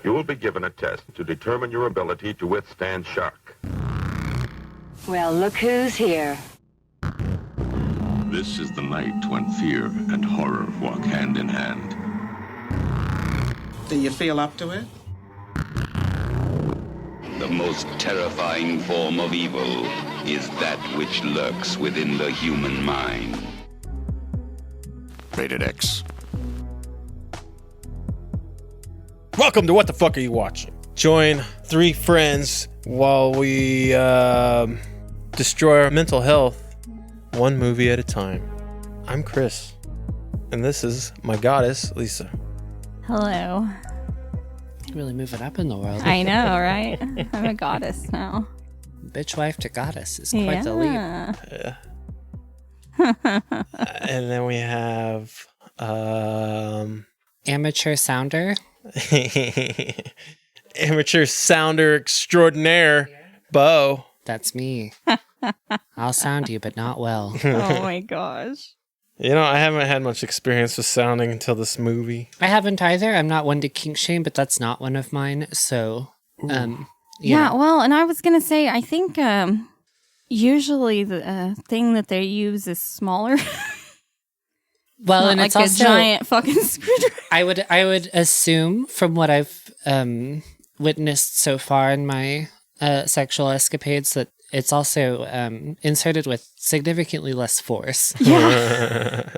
You will be given a test to determine your ability to withstand shock. Well, look who's here. This is the night when fear and horror walk hand in hand. Do you feel up to it? The most terrifying form of evil is that which lurks within the human mind. Rated X. Welcome to What the Fuck Are You Watching? Join three friends while we destroy our mental health one movie at a time. I'm Chris, and this is my goddess, Lisa. Hello. Really moving up in the world. I know, right? I'm a goddess now. Bitch wife to goddess is quite the leap. Yeah. And then we have Amateur sounder. amateur sounder extraordinaire, Bo. That's me. I'll sound you, but not well. Oh my gosh. You know, I haven't had much experience with sounding until this movie. I haven't either. I'm not one to kink shame, but that's not one of mine. So, Yeah, well, and I was going to say, I think usually the thing that they use is smaller. Well, and like it's also a giant fucking screwdriver. I would assume from what I've witnessed so far in my sexual escapades that it's also inserted with significantly less force. Yeah.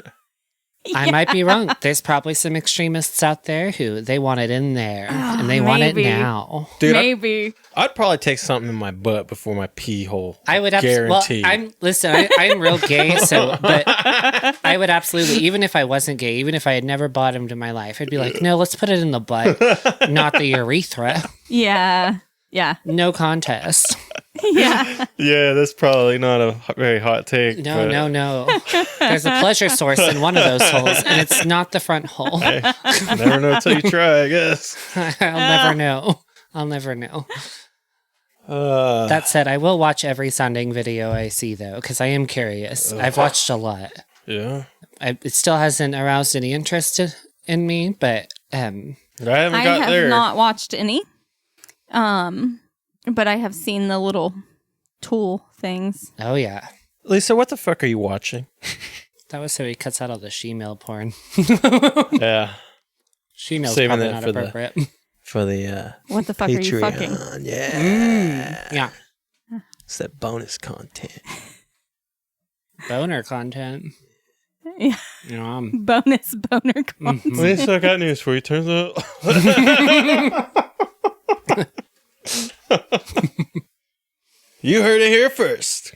I might be wrong. There's probably some extremists out there who they want it in there and they want it now. Dude, Maybe. I'd probably take something in my butt before my pee hole. I would guarantee. Well, I'm real gay, but I would absolutely, even if I wasn't gay, even if I had never bottomed in my life, I'd be like, no, let's put it in the butt, not the urethra. Yeah. Yeah. No contest. Yeah. Yeah, that's probably not a very hot take. No. There's a pleasure source in one of those holes, and it's not the front hole. Hey, never know until you try, I guess. I'll never know. That said, I will watch every sounding video I see, though, because I am curious. I've watched a lot. Yeah. It still hasn't aroused any interest in me, but I have not watched any. But I have seen the little tool things. Oh, yeah. Lisa, what the fuck are you watching? That was so he cuts out all the she-mail porn. Yeah. She-mail's Saving probably that not for appropriate. For the what the fuck Patreon. are you fucking? Yeah. Yeah. It's that bonus content. Boner content. Yeah. You know, Bonus boner content. Lisa, I got news for you. Turns out... You heard it here first.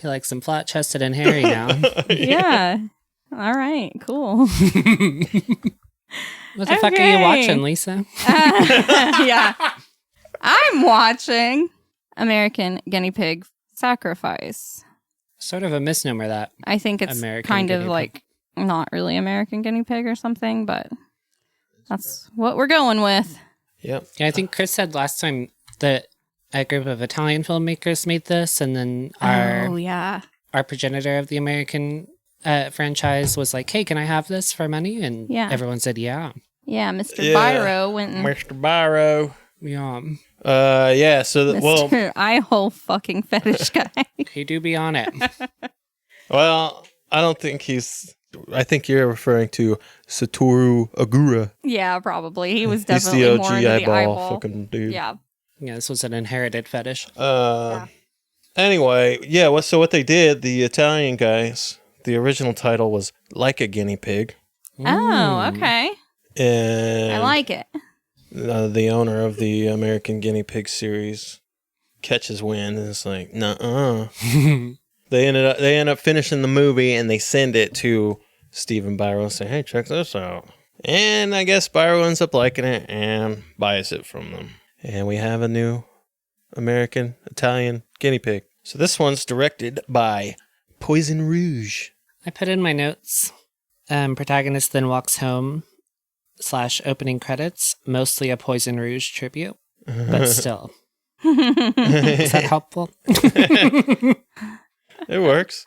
He likes them flat-chested and hairy now. Yeah. All right. Cool. What the fuck are you watching, Lisa? Yeah. I'm watching American Guinea Pig Sacrifice. Sort of a misnomer, that. I think it's American kind of guinea like not really American Guinea Pig or something, but that's what we're going with. Yep. Yeah, I think Chris said last time that a group of Italian filmmakers made this, and then our progenitor of the American franchise was like, hey, can I have this for money? And everyone said, yeah. Yeah, Mr. Biro went and... Mr. Biro. Yeah. Yeah, so... Mr. Eye-hole fucking fetish guy. He do be on it. Well, I don't think he's... I think you're referring to Satoru Agura. Yeah, probably. He was definitely more into the eyeball fucking dude. Yeah. Yeah, this was an inherited fetish. Anyway, yeah, so what they did, the Italian guys, the original title was Like a Guinea Pig. Oh, okay. And I like it. The owner of the American Guinea Pig series catches wind and it's like, nuh-uh. They end up finishing the movie and they send it to Stephen Biro and say, hey, check this out. And I guess Biro ends up liking it and buys it from them. And we have a new American Italian guinea pig. So this one's directed by Poison Rouge. I put in my notes, protagonist then walks home / opening credits, mostly a Poison Rouge tribute, but still. Is that helpful? It works.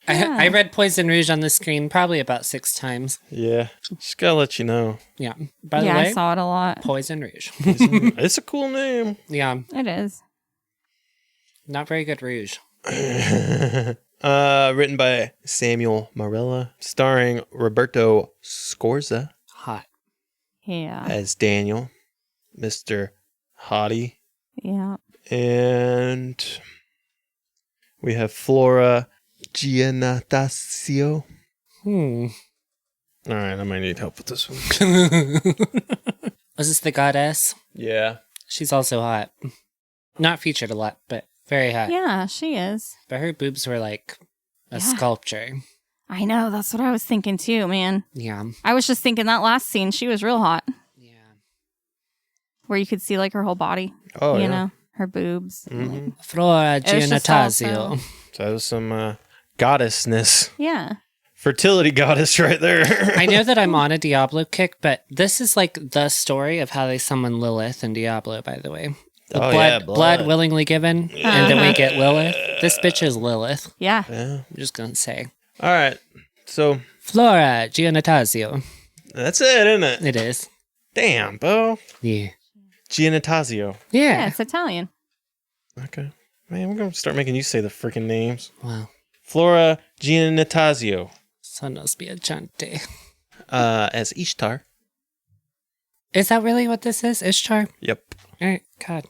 I read Poison Rouge on the screen probably about 6 times. Yeah. Just gotta let you know. Yeah. By the way, I saw it a lot. Poison Rouge. It's a cool name. Yeah. It is. Not very good rouge. Written by Samuel Marella, starring Roberto Scorza Hot. Yeah. as Daniel, Mr. Hottie. Yeah. And we have Flora Giannatasio. All right, I might need help with this one. Was this the goddess? Yeah. She's also hot. Not featured a lot, but very hot. Yeah, she is. But her boobs were like a sculpture. I know. That's what I was thinking too, man. Yeah. I was just thinking that last scene, she was real hot. Yeah. Where you could see like her whole body. Oh, you know, her boobs. Mm-hmm. Flora It was just Giannatasio. also- So that was some goddessness. Yeah. Fertility goddess right there. I know that I'm on a Diablo kick, but this is like the story of how they summon Lilith in Diablo, by the way. The blood willingly given, and then we get Lilith. This bitch is Lilith. Yeah. Yeah. I'm just gonna say. All right. So Flora Giannatasio. that's it, isn't it? It is. Damn, Bo. Yeah. Giannatasio. Yeah, Yeah. it's Italian. Okay. Man, we're going to start making you say the freaking names. Wow. Flora Giannatasio. Sonos piacente. As Ishtar. Is that really what this is? Ishtar? Yep. All right. God.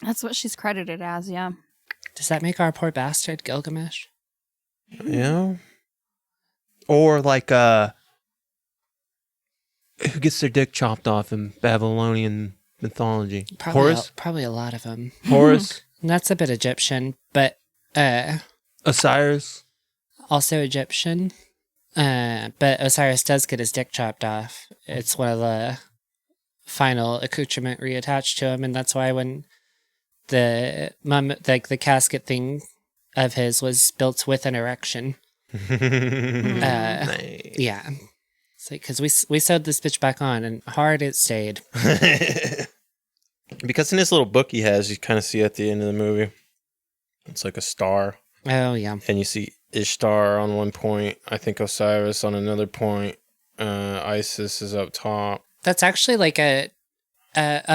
That's what she's credited as, yeah. Does that make our poor bastard Gilgamesh? Yeah. Or like, who gets their dick chopped off in Babylonian mythology? Horus? Probably a lot of them. Horus? And that's a bit Egyptian, but Osiris? also Egyptian. But Osiris does get his dick chopped off. It's one of the final accoutrement reattached to him, and that's why when the the casket thing of his was built with an erection. Nice. Yeah. It's like, because we sewed this bitch back on, and hard it stayed. Because in this little book he has, you kind of see at the end of the movie, it's like a star. Oh, yeah. And you see Ishtar on one point. I think Osiris on another point. Isis is up top. That's actually like a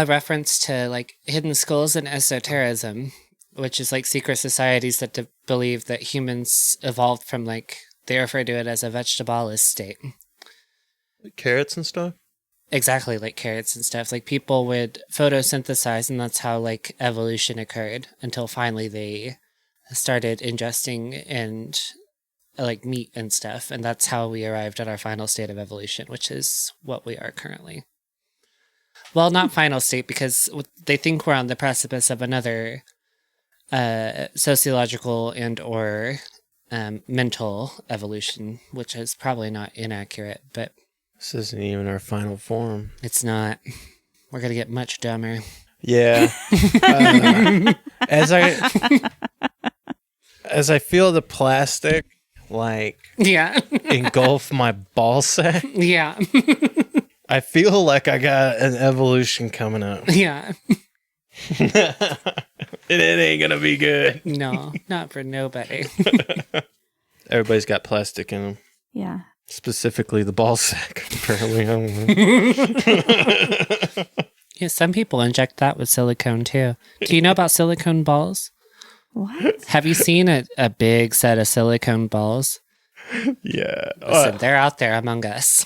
reference to like hidden skulls and esotericism, which is like secret societies that believe that humans evolved from like, they refer to it as a vegetablist state. Carrots and stuff? Exactly, like carrots and stuff. Like people would photosynthesize, and that's how like evolution occurred until finally they started ingesting and like meat and stuff, and that's how we arrived at our final state of evolution, which is what we are currently. Well, not final state, because they think we're on the precipice of another sociological and or mental evolution, which is probably not inaccurate, but This isn't even our final form. it's not. We're gonna get much dumber. Yeah. As I feel the plastic like Yeah. engulf my ball sack, Yeah. I feel like I got an evolution coming up. Yeah. It ain't gonna be good. No, not for nobody. Everybody's got plastic in them. Yeah. Specifically the ball sack, apparently. I don't know. Yeah, some people inject that with silicone too. Do you know about silicone balls? What? Have you seen a big set of silicone balls? Yeah. Listen, they're out there among us.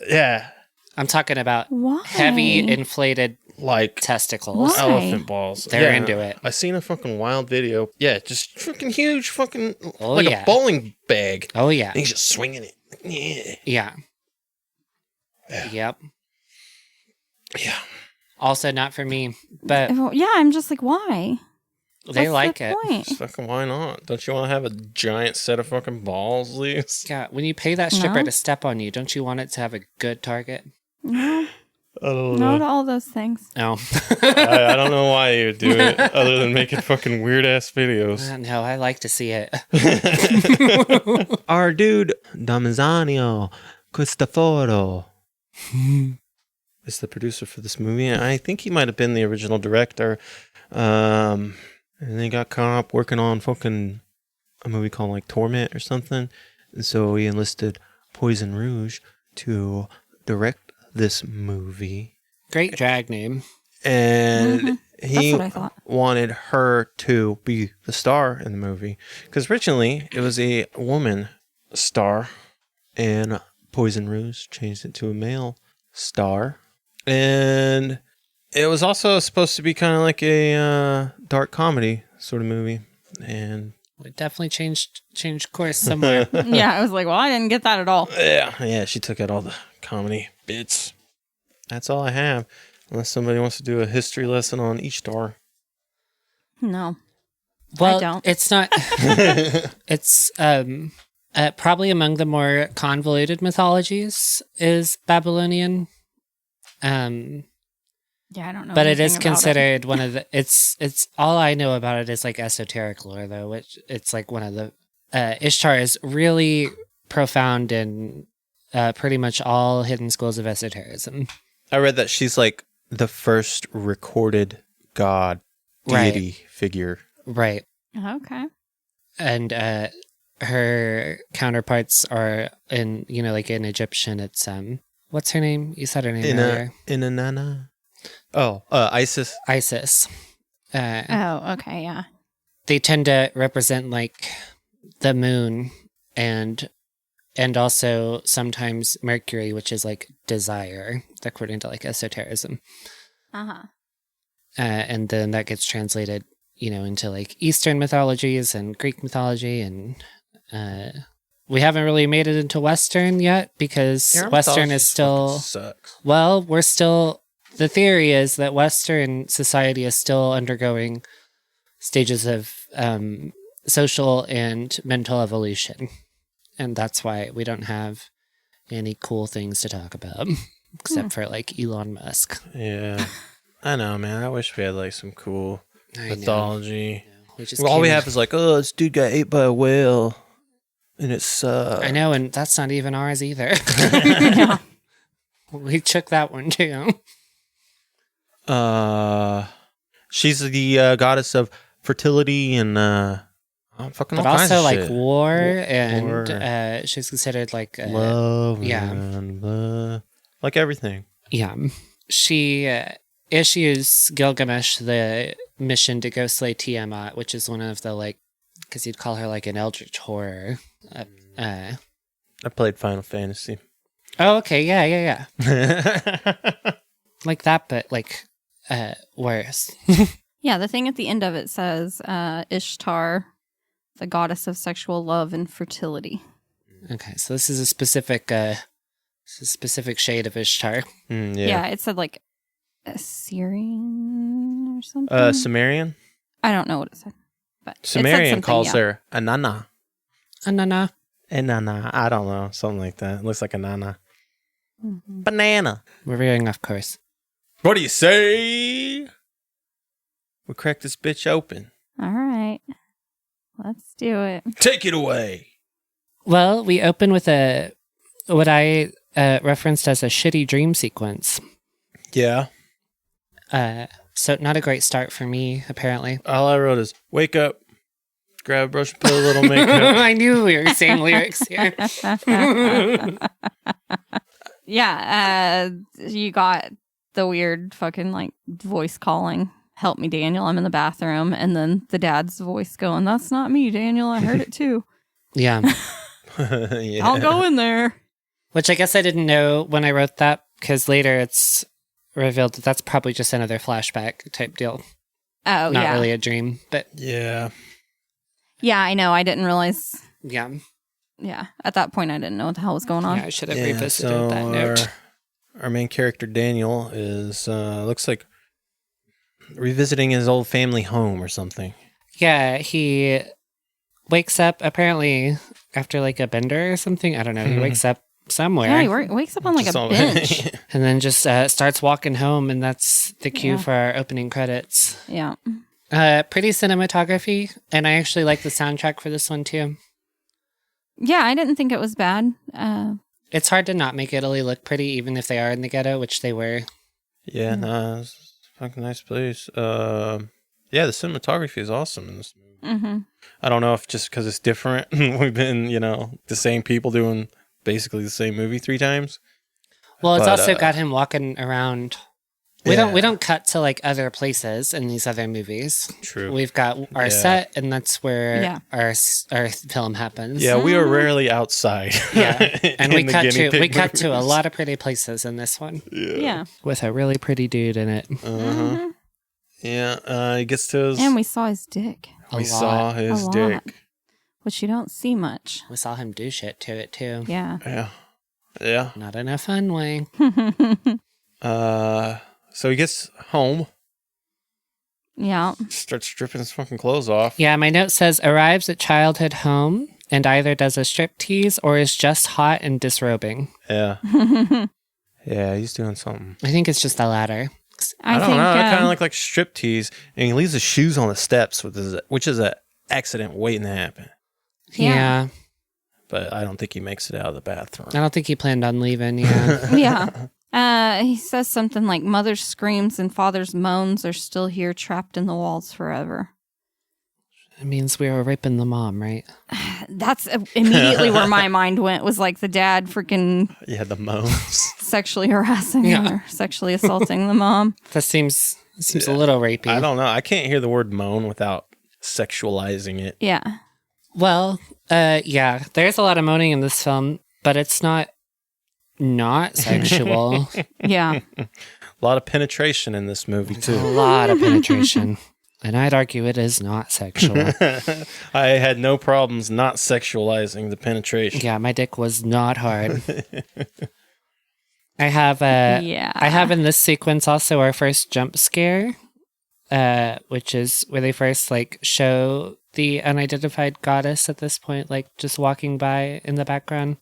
Yeah. I'm talking about Why? heavy inflated Like testicles. Why? elephant balls. They're into it. I seen a fucking wild video. Yeah, just freaking huge fucking Oh, like yeah. a bowling bag. Oh, yeah. And he's just swinging it. Yeah. Yeah. Yeah. Yep. Yeah. Also not for me, but Yeah, I'm just like, why? they What's like the it. point? Just fucking why not? Don't you want to have a giant set of fucking balls, Lise? Yeah, when you pay that stripper No. to step on you, don't you want it to have a good target? No, I don't no to all those things. No. I don't know why you would do it other than making fucking weird ass videos. No, I like to see it. Our dude, Damizanio Cristoforo, is the producer for this movie. I think he might have been the original director. And they got caught up working on fucking a movie called like Torment or something. And so he enlisted Poison Rouge to direct this movie. Great drag name. And he That's what I thought. wanted her to be the star in the movie. Because originally it was a woman star. And Poison Rouge changed it to a male star. And it was also supposed to be kind of like a dark comedy sort of movie. And it definitely changed course somewhere. Yeah, I was like, well, I didn't get that at all. yeah, she took out all the comedy bits. That's all I have. Unless somebody wants to do a history lesson on each star. No. Well, I don't. it's not. It's probably among the more convoluted mythologies is Babylonian. Yeah, I don't know. But it is anything about considered one of the. It's all I know about it is like esoteric lore, though, which it's like one of the. Ishtar is really profound in pretty much all hidden schools of esotericism. I read that she's like the first recorded god deity figure. Right. Okay. And her counterparts are in, like in Egyptian, it's what's her name? You said her name earlier. Inanna. Oh, Isis. Isis. Okay, yeah. They tend to represent like the moon and also sometimes Mercury, which is like desire, according to like esotericism. Uh-huh. And then that gets translated, into like Eastern mythologies and Greek mythology, and we haven't really made it into Western yet because Western is still sucks. Well, we're still. The theory is that Western society is still undergoing stages of social and mental evolution, and that's why we don't have any cool things to talk about, except for like Elon Musk. Yeah, I know, man. I wish we had like some cool mythology. All we have is like, oh, this dude got ate by a whale, and it sucks. I know, and that's not even ours either. Yeah. We took that one too. She's the goddess of fertility and fucking all but kinds also of like shit. war, and she's considered like love. Yeah, and, like everything. Yeah, she issues Gilgamesh the mission to go slay Tiamat, which is one of the because you'd call her like an eldritch horror. I played Final Fantasy. Oh, okay, yeah. Like that, but like worse. Yeah, the thing at the end of it says Ishtar, the goddess of sexual love and fertility. Okay, so this is a specific shade of Ishtar. Yeah, it said like Assyrian or something. Sumerian? I don't know what it said. But Sumerian calls her Anana. Anana. Enana. I don't know. Something like that. It looks like a nana. Mm-hmm. Banana. We're veering off course. What do you say? We'll crack this bitch open. All right. Let's do it. Take it away. Well, we open with what I referenced as a shitty dream sequence. Yeah. So not a great start for me, apparently. All I wrote is, wake up, grab a brush, put a little makeup. I knew we were saying lyrics here. Yeah, you got the weird fucking voice calling, help me, Daniel, I'm in the bathroom. And then the dad's voice going, that's not me, Daniel, I heard it too. Yeah. Yeah. I'll go in there. Which I guess I didn't know when I wrote that, because later it's revealed that that's probably just another flashback type deal. Oh, Not really a dream, but... Yeah. Yeah, I know. I didn't realize. Yeah. Yeah. At that point, I didn't know what the hell was going on. Yeah, I should have revisited that note. Our main character, Daniel, is, looks like revisiting his old family home or something. Yeah, he wakes up apparently after a bender or something. I don't know. He wakes up somewhere. Yeah, he wakes up on a bench. And then just starts walking home, and that's the cue for our opening credits. Yeah. Pretty cinematography, and I actually like the soundtrack for this one too. Yeah, I didn't think it was bad. It's hard to not make Italy look pretty, even if they are in the ghetto, which they were. Yeah, no, it's a fucking nice place. Yeah, the cinematography is awesome in this movie. Mm-hmm. I don't know if just because it's different, we've been, the same people doing basically the same movie 3 times. Well, it's But, also got him walking around. We don't cut to like other places in these other movies. True. We've got our set, and that's where our film happens. Yeah, we are rarely outside. Yeah, and we in the cut guinea pig to a movies. lot of pretty places in this one. Yeah. With a really pretty dude in it. Uh-huh. Yeah, he gets to his... And we saw his dick. We saw his dick. Which you don't see much. We saw him do shit to it, too. Yeah. Yeah. Not in a fun way. So he gets home. Yeah. Starts stripping his fucking clothes off. Yeah, my note says, arrives at childhood home and either does a striptease or is just hot and disrobing. Yeah. Yeah, he's doing something. I think it's just the latter. I don't know. It kind of looked like striptease. And he leaves his shoes on the steps, which is an accident waiting to happen. Yeah. But I don't think he makes it out of the bathroom. I don't think he planned on leaving, yeah. Yeah. He says something like, mother's screams and father's moans are still here trapped in the walls forever. It means we were raping the mom, right? That's immediately where my mind went, was like the dad freaking... Yeah, the moans. Sexually harassing him or sexually assaulting the mom. That seems a little rapey. I don't know. I can't hear the word moan without sexualizing it. Yeah. Well, yeah, there's a lot of moaning in this film, but it's not sexual. Yeah. A lot of penetration in this movie, too. A lot of penetration. And I'd argue it is not sexual. I had no problems not sexualizing the penetration. Yeah, my dick was not hard. I have in this sequence also our first jump scare, which is where they first show the unidentified goddess at this point, just walking by in the background.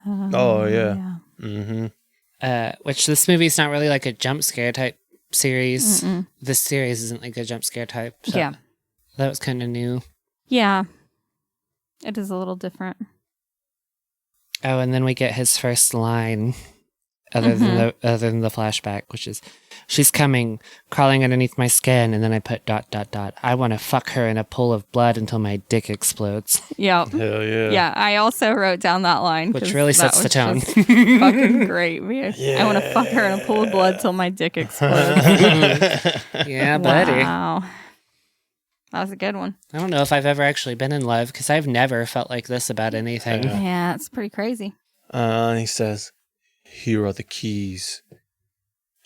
Oh yeah. Mm-hmm. Which this movie's not really like a jump scare type series. Mm-mm. This series isn't like a jump scare type. So yeah. That was kind of new. Yeah. It is a little different. Oh, and then we get his first line, other than the flashback, which is, "She's coming, crawling underneath my skin," and then I put ... I want to fuck her in a pool of blood until my dick explodes. Yeah. Hell yeah. Yeah, I also wrote down that line. Which really sets the tone. Fucking great. Yeah. I want to fuck her in a pool of blood till my dick explodes. Yeah, buddy. Wow. That was a good one. I don't know if I've ever actually been in love, because I've never felt like this about anything. Yeah, it's pretty crazy. He says, "Here are the keys."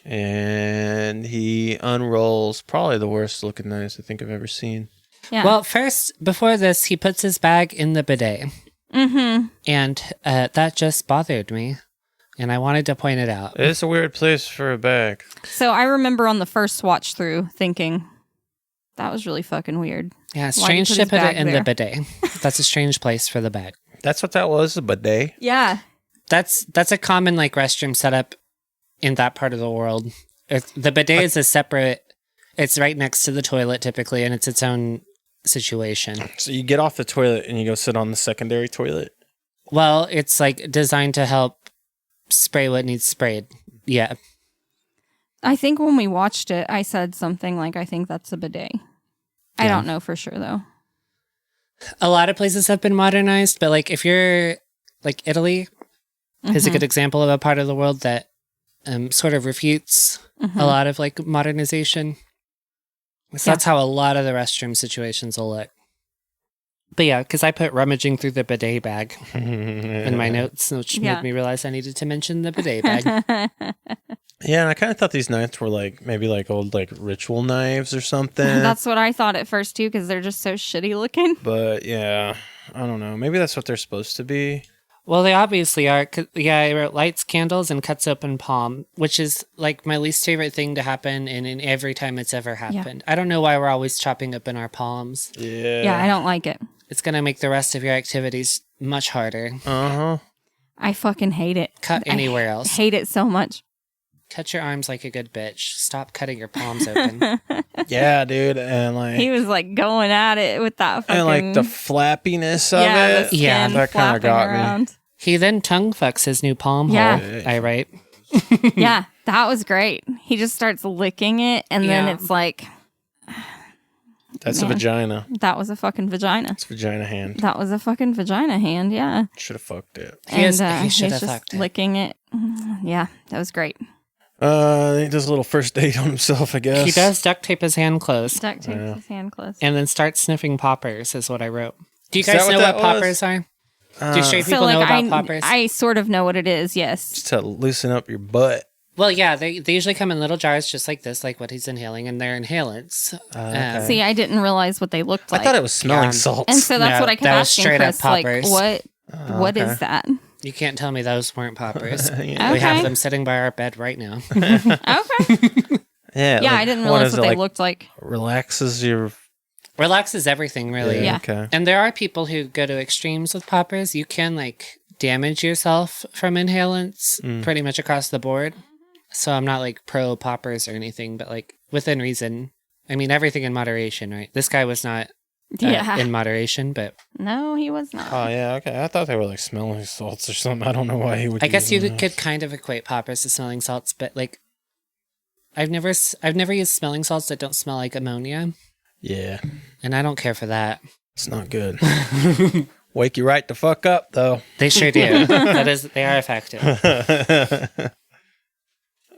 And he unrolls probably the worst looking knives I think I've ever seen. Yeah. Well, first, before this, he puts his bag in the bidet. Mm-hmm. And that just bothered me. And I wanted to point it out. It's a weird place for a bag. So I remember on the first watch through thinking, that was really fucking weird. Yeah, strange to put it in the bidet. That's a strange place for the bag. That's what that was, a bidet? Yeah. That's a common restroom setup in that part of the world. The bidet is a separate, it's right next to the toilet typically, and it's its own situation. So you get off the toilet and you go sit on the secondary toilet? Well, it's designed to help spray what needs sprayed. Yeah. I think when we watched it, I said something like, I think that's a bidet. Yeah. I don't know for sure, though. A lot of places have been modernized, but if you're Italy is a good example of a part of the world that sort of refutes a lot of modernization. So that's how a lot of the restroom situations will look. But yeah, because I put rummaging through the bidet bag in my notes, which made me realize I needed to mention the bidet bag. Yeah, and I kind of thought these knives were maybe old ritual knives or something. That's what I thought at first too, because they're just so shitty looking. But yeah, I don't know. Maybe that's what they're supposed to be. Well, they obviously are. Yeah, I wrote lights candles and cuts open palm, which is my least favorite thing to happen in every time it's ever happened. Yeah. I don't know why we're always chopping up in our palms. Yeah. Yeah, I don't like it. It's going to make the rest of your activities much harder. Uh-huh. I fucking hate it. Cut anywhere else. Hate it so much. Cut your arms like a good bitch. Stop cutting your palms open. Yeah, dude. And he was going at it with that fucking... And the flappiness of it. Yeah, that kind of got around. me. He then tongue fucks his new palm hole, I write. Yeah, that was great. He just starts licking it, and then it's That's a vagina. That was a fucking vagina. It's vagina hand. That was a fucking vagina hand, yeah. Should have fucked it. He should have fucked it. Licking it. Yeah, that was great. He does a little first date on himself, I guess. He does duct tape his hand closed. Duct tape his hand closed. And then starts sniffing poppers, is what I wrote. Do you Is that guys what know that what poppers are? Do straight people know about poppers? I sort of know what it is, yes. Just to loosen up your butt. Well, yeah, they usually come in little jars just like this, like what he's inhaling, and they're inhalants. Okay. See, I didn't realize what they looked like. I thought it was smelling salts. And so that's No, what I kept that was asking straight up Chris, like, poppers. what is that? You can't tell me those weren't poppers. Yeah. We have Okay. them sitting by our bed right now. Okay. Yeah, Yeah, I didn't realize what they looked like. Relaxes your... Relaxes everything, really. Yeah. Okay. And there are people who go to extremes with poppers. You can, like, damage yourself from inhalants pretty much across the board. So I'm not, like, pro poppers or anything, but, like, within reason. I mean, everything in moderation, right? This guy was not in moderation, but... No, he was not. Oh, yeah, okay. I thought they were like smelling salts or something. I don't know why he would I guess you use them. could kind of equate poppers to smelling salts, but, like, I've never used smelling salts that don't smell like ammonia. Yeah. And I don't care for that. It's not good. Wake you right the fuck up, though. They sure do. They are effective.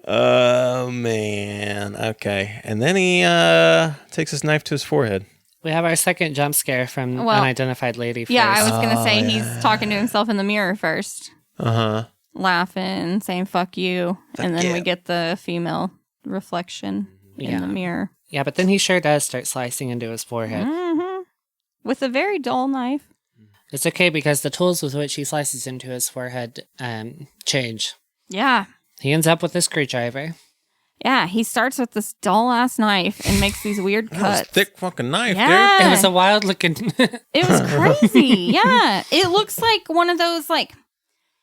Oh, man. Okay. And then he takes his knife to his forehead. We have our second jump scare from unidentified lady first. Yeah, I was going to say he's talking to himself in the mirror first. Uh-huh. Laughing, saying fuck you. And then we get the female reflection in the mirror. Yeah, but then he sure does start slicing into his forehead. Mm-hmm. With a very dull knife. It's okay because the tools with which he slices into his forehead change. Yeah. He ends up with a screwdriver. Yeah, he starts with this dull ass knife and makes these weird That was cuts. thick fucking knife, Yeah. dude. It was a wild looking... It was crazy. Yeah. It looks like one of those, like,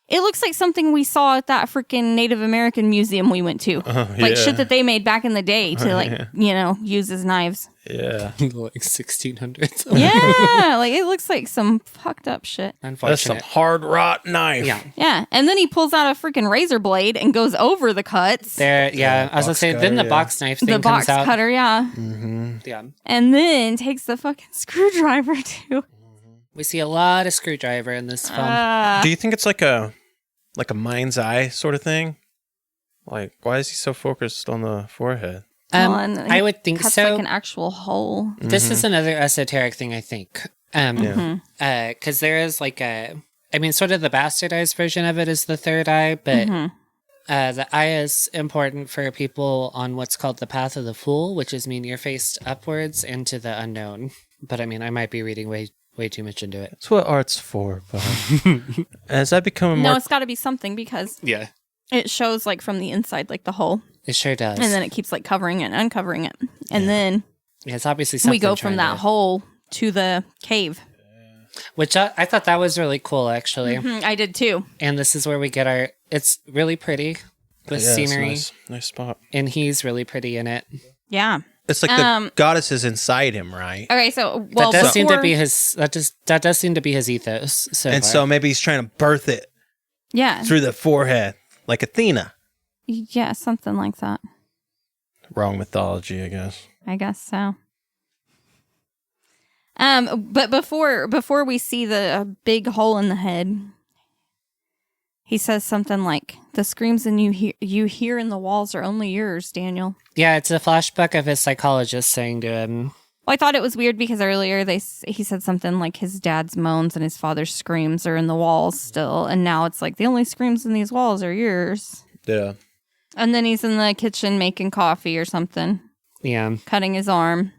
it looks like something we saw at that freaking Native American museum we went to. Like shit that they made back in the day to, like, use as knives. Yeah. like 1600s. Yeah. Like, it looks like some fucked up shit. That's some hard wrought knife. Yeah. Yeah. And then he pulls out a freaking razor blade and goes over the cuts. There, yeah. I was going to say, then the box knife thing The box comes out. cutter, yeah. Mm-hmm. Yeah. And then takes the fucking screwdriver, too. We see a lot of screwdriver in this film. Do you think it's like a mind's eye sort of thing? Like, why is he so focused on the forehead? I would think cuts so. like an actual hole. This is another esoteric thing, I think. Because there is like sort of the bastardized version of it is the third eye, but the eye is important for people on what's called the path of the fool, which is mean you're faced upwards into the unknown. But I mean, I might be reading way too much into it. That's what art's for, but as I become No, more... it's got to be something because Yeah. it shows like from the inside, like the hole. It sure does. And then it keeps like covering it and uncovering it. And then it's obviously something we go from that hole to the cave. Which I thought that was really cool, actually. I did too. And this is where we get it's really pretty with scenery. Nice spot. And he's really pretty in it. Yeah. It's like the goddess is inside him, right? Okay, so that does seem to be his that does seem to be his ethos. So maybe he's trying to birth it through the forehead, like Athena. Yeah, something like that. Wrong mythology, I guess. I guess so. But before we see the big hole in the head, he says something like, "The screams you hear in the walls are only yours, Daniel." Yeah, it's a flashback of his psychologist saying to him. Well, I thought it was weird because earlier he said something like his dad's moans and his father's screams are in the walls still, and now it's like the only screams in these walls are yours. Yeah. And then he's in the kitchen making coffee or something. Yeah. Cutting his arm.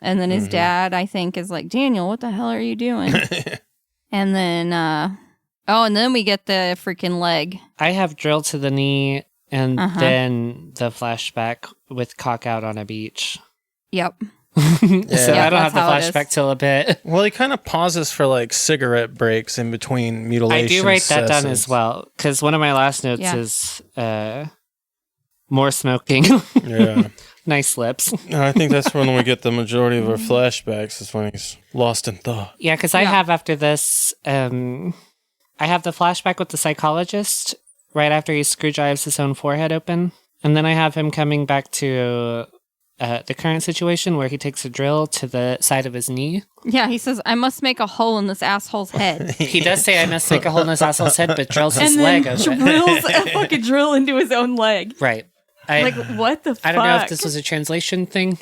And then his dad, I think, is like, "Daniel, what the hell are you doing?" And then, and then we get the freaking leg. I have drill to the knee and then the flashback with cock out on a beach. Yep. So I don't have the flashback till a bit. Well, he kind of pauses for like cigarette breaks in between mutilation. I do write that down as well, because one of my last notes is more smoking. Yeah. Nice lips. I think that's when we get the majority of our flashbacks, is when he's lost in thought. Yeah, because I have after this, I have the flashback with the psychologist right after he screw drives his own forehead open. And then I have him coming back to the current situation where he takes a drill to the side of his knee. Yeah, he says, I must make a hole in this asshole's head. He does say, I must make a hole in this asshole's head, but drills his and leg then open. drills a fucking drill into his own leg. Right. Like, what the fuck? I don't know if this was a translation thing.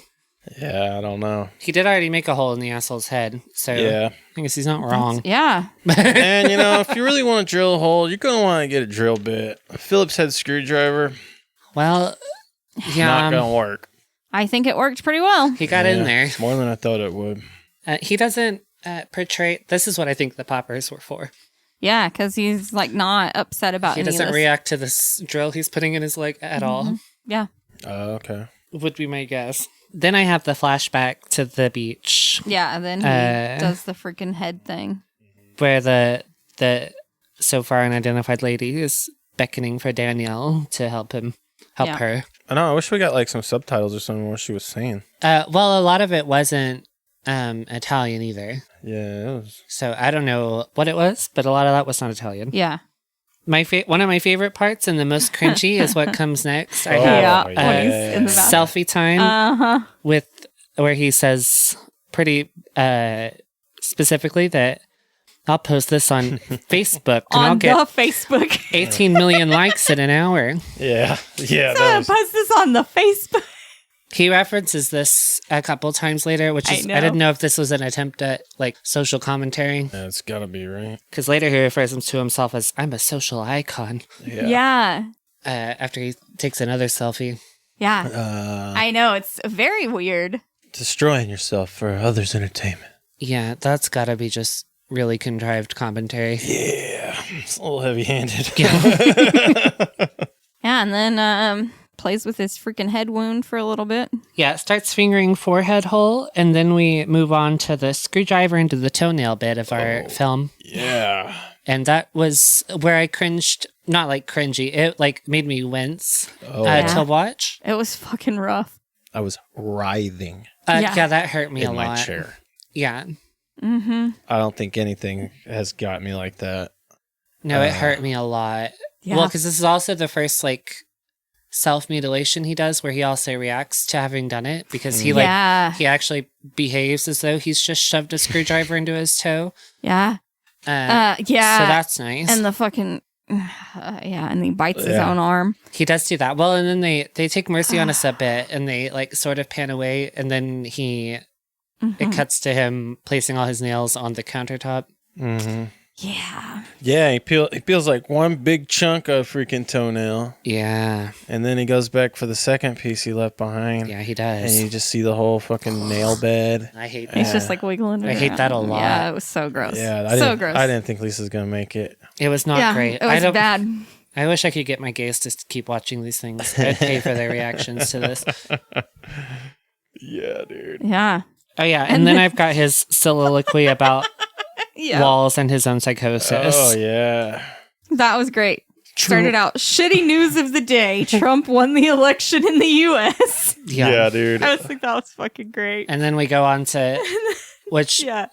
Yeah, I don't know. He did already make a hole in the asshole's head, so Yeah. I guess he's not wrong. Yeah. And, if you really want to drill a hole, you're going to want to get a drill bit. A Phillips head screwdriver, Well, yeah. not going to work. I think it worked pretty well. He got in there. More than I thought it would. He doesn't portray... This is what I think the poppers were for. Yeah, because he's like not upset about He any of doesn't this. react to this drill he's putting in his leg at all. Yeah. Okay. Would be my guess. Then I have the flashback to the beach Yeah, and then he does the freaking head thing. where the so far unidentified lady is beckoning for Danielle to help Yeah. her. I know. I wish we got like some subtitles or something what she was saying. Well, a lot of it wasn't Italian either. Yeah. It was... So I don't know what it was, but a lot of that was not Italian. Yeah. One of my favorite parts and the most cringy is what comes next. I Yeah, have when he's in the bathroom. selfie time Uh-huh. with where he says pretty specifically that I'll post this on Facebook and I'll On the get Facebook. 18 million likes in an hour. Yeah. Yeah. So I post this on the Facebook. He references this a couple times later, which is I know. I didn't know if this was an attempt at like social commentary. Yeah, it's got to be, right? Because later he refers to himself as I'm a social icon. Yeah. After he takes another selfie. Yeah. I know. It's very weird. Destroying yourself for others' entertainment. Yeah, that's got to be just really contrived commentary. Yeah. It's a little heavy-handed. Yeah, and then plays with his freaking head wound for a little bit. Yeah, it starts fingering forehead hole, and then we move on to the screwdriver into the toenail bit of our film. Yeah. And that was where I cringed, not like cringy, it like made me wince Yeah. to watch. It was fucking rough. I was writhing Yeah, that hurt me a in my lot. chair. Yeah. Mm-hmm. I don't think anything has got me like that. No, it hurt me a lot. Yeah. Well, because this is also the first like self-mutilation he does where he also reacts to having done it because he Yeah. he actually behaves as though he's just shoved a screwdriver into his toe. Yeah. Yeah. Yeah. So that's nice. And the fucking... yeah, and he bites his Yeah. own arm. He does do that. Well, and then they take mercy on us a bit and they like sort of pan away and then it cuts to him placing all his nails on the countertop. Mm-hmm. Yeah. Yeah, he peels like one big chunk of freaking toenail. Yeah. And then he goes back for the second piece he left behind. Yeah, he does. And you just see the whole fucking nail bed. I hate He's that. just like wiggling it I hate around. that a lot. Yeah, it was so gross. Yeah, so gross. I didn't think Lisa's going to make it. It was not yeah, great. it was bad. I wish I could get my gays to keep watching these things. I'd pay for their reactions to this. Yeah, dude. Yeah. Oh, yeah. And then I've got his soliloquy about Yeah. walls and his own psychosis. Oh, yeah. That was great. Started out, shitty news of the day. Trump won the election in the U.S. Yeah. Dude. I was like, that was fucking great. And then we go on to, which, Yeah.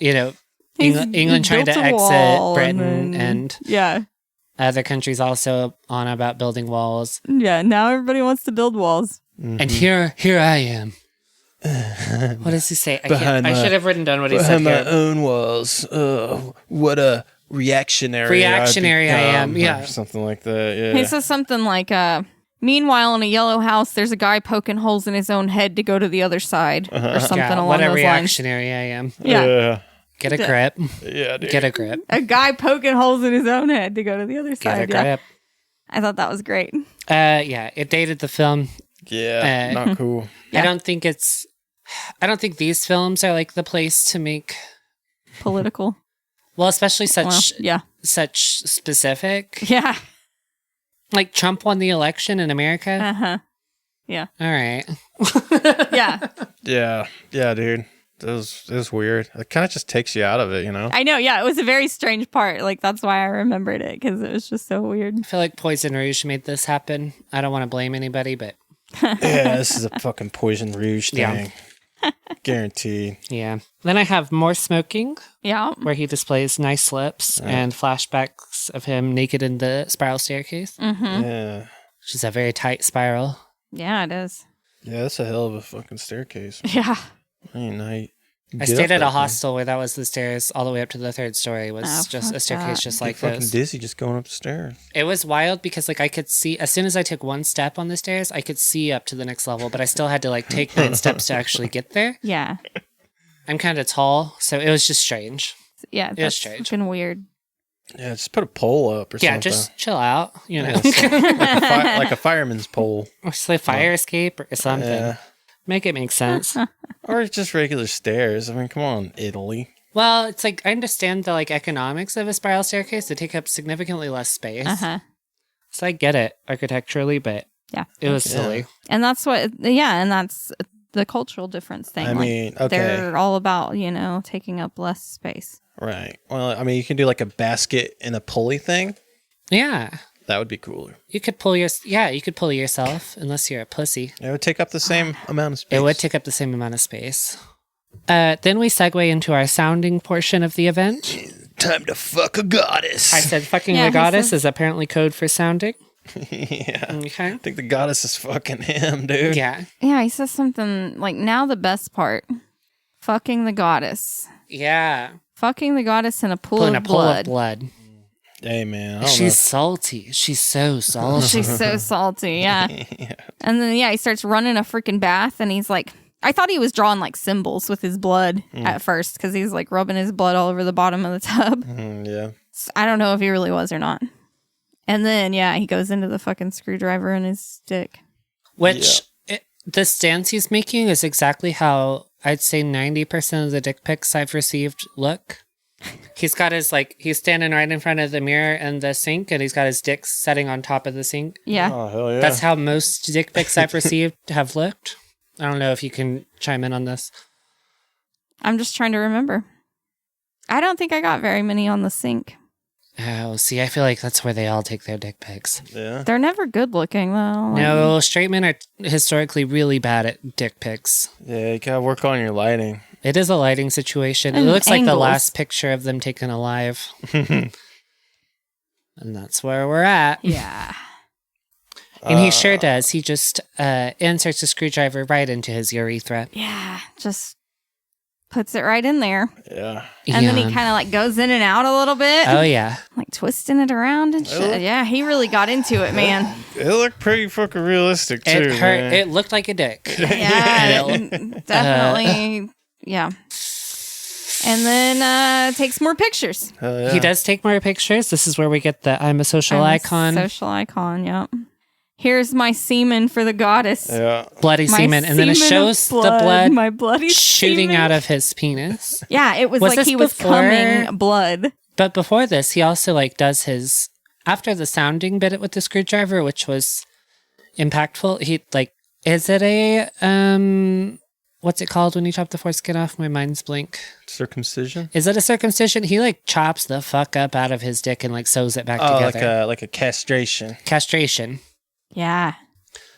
England trying to built a exit wall Britain then- and Yeah. other countries also on about building walls. Yeah. Now everybody wants to build walls. And here I am. What does he say? I should have written down what he said Behind my here. own walls. What a reactionary I am. become, Yeah. or something like that. Yeah. He says something like, meanwhile, in a yellow house, there's a guy poking holes in his own head to go to the other side or something along what a those lines. reactionary I am. Yeah. Get a grip. Yeah, dude. Get a grip. A guy poking holes in his own head to go to the other Get side. a Yeah. grip. I thought that was great. Yeah, it dated the film. Yeah, not cool. Yeah. I don't think these films are like the place to make, Political. well, especially such Yeah. specific. Yeah. Like Trump won the election in America. Uh-huh. Yeah. All right. Yeah. Yeah, dude. It was weird. It kind of just takes you out of it, you know? I know. Yeah. It was a very strange part. Like, that's why I remembered it, because it was just so weird. I feel like Poison Rouge made this happen. I don't want to blame anybody, but Yeah, this is a fucking Poison Rouge thing. Yeah. Guaranteed. yeah. Then I have more smoking, Yeah. where he displays nice lips and flashbacks of him naked in the spiral staircase, Mm-hmm. Yeah. which is a very tight spiral. Yeah, it is. Yeah, that's a hell of a fucking staircase. Yeah. I stayed at a hostel where that was the stairs all the way up to the 3rd story was just a staircase just like fucking this. dizzy just going up the stairs. It was wild because like I could see as soon as I took one step on the stairs, I could see up to the next level, but I still had to like take 9 steps to actually get there. Yeah. I'm kind of tall, so it was just strange. Yeah, It was strange. fucking weird. Yeah, just put a pole up or something. Yeah, just chill out, you know. like a fireman's pole. Or just like fire escape or something. Yeah. Make it make sense. Or just regular stairs. I mean, come on, Italy. Well, it's like I understand the like economics of a spiral staircase. They take up significantly less space. So I get it architecturally, but yeah, it was silly. And that's that's the cultural difference thing. I mean, okay. They're all about, taking up less space. Right. Well, I mean, you can do like a basket and a pulley thing. Yeah. That would be cooler. You could pull yourself, unless you're a pussy. It would take up the same amount of space. It would take up the same amount of space. Then we segue into our sounding portion of the event. Time to fuck a goddess. I said fucking a goddess is apparently code for sounding. Yeah. Okay. I think the goddess is fucking him, dude. Yeah. Yeah, he says something like, now the best part. Fucking the goddess. Yeah. Fucking the goddess in a pool of blood. Hey, man. She's salty. She's so salty. She's so salty, yeah. And then, he starts running a freaking bath, and he's like, I thought he was drawing like symbols with his blood at first, because he's like rubbing his blood all over the bottom of the tub. Yeah. So I don't know if he really was or not. And then, he goes into the fucking screwdriver in his dick. Which, the stance he's making is exactly how I'd say 90% of the dick pics I've received look. He's got his, he's standing right in front of the mirror and the sink, and he's got his dick setting on top of the sink. Yeah. Oh, hell yeah. That's how most dick pics I've received have looked. I don't know if you can chime in on this. I'm just trying to remember. I don't think I got very many on the sink. Oh, see, I feel like that's where they all take their dick pics. Yeah. They're never good looking, though. No, straight men are historically really bad at dick pics. Yeah, you gotta work on your lighting. It is a lighting situation. And it looks like the angles. last picture of them taken alive. And that's where we're at. Yeah. And he sure does. He just inserts a screwdriver right into his urethra. Yeah. Just puts it right in there. Yeah. And then he kind of goes in and out a little bit. Oh, yeah. Like twisting it around and shit. Yeah, he really got into it, man. It looked pretty fucking realistic, too. It hurt. Man. It looked like a dick. Yeah, definitely. Yeah. And then takes more pictures. Yeah. He does take more pictures. This is where we get the I'm a social icon. Social icon, yep. Here's my semen for the goddess. Yeah. Bloody My semen. And then it semen shows of the blood my bloody shooting semen. out of his penis. Yeah, it was Was like this he was before- coming blood. But before this, he also does his after the sounding bit with the screwdriver, which was impactful. He is it a what's it called when you chop the foreskin off? My mind's blank. Circumcision? Is it a circumcision? He chops the fuck up out of his dick and sews it back together. Like a castration. Castration. Yeah.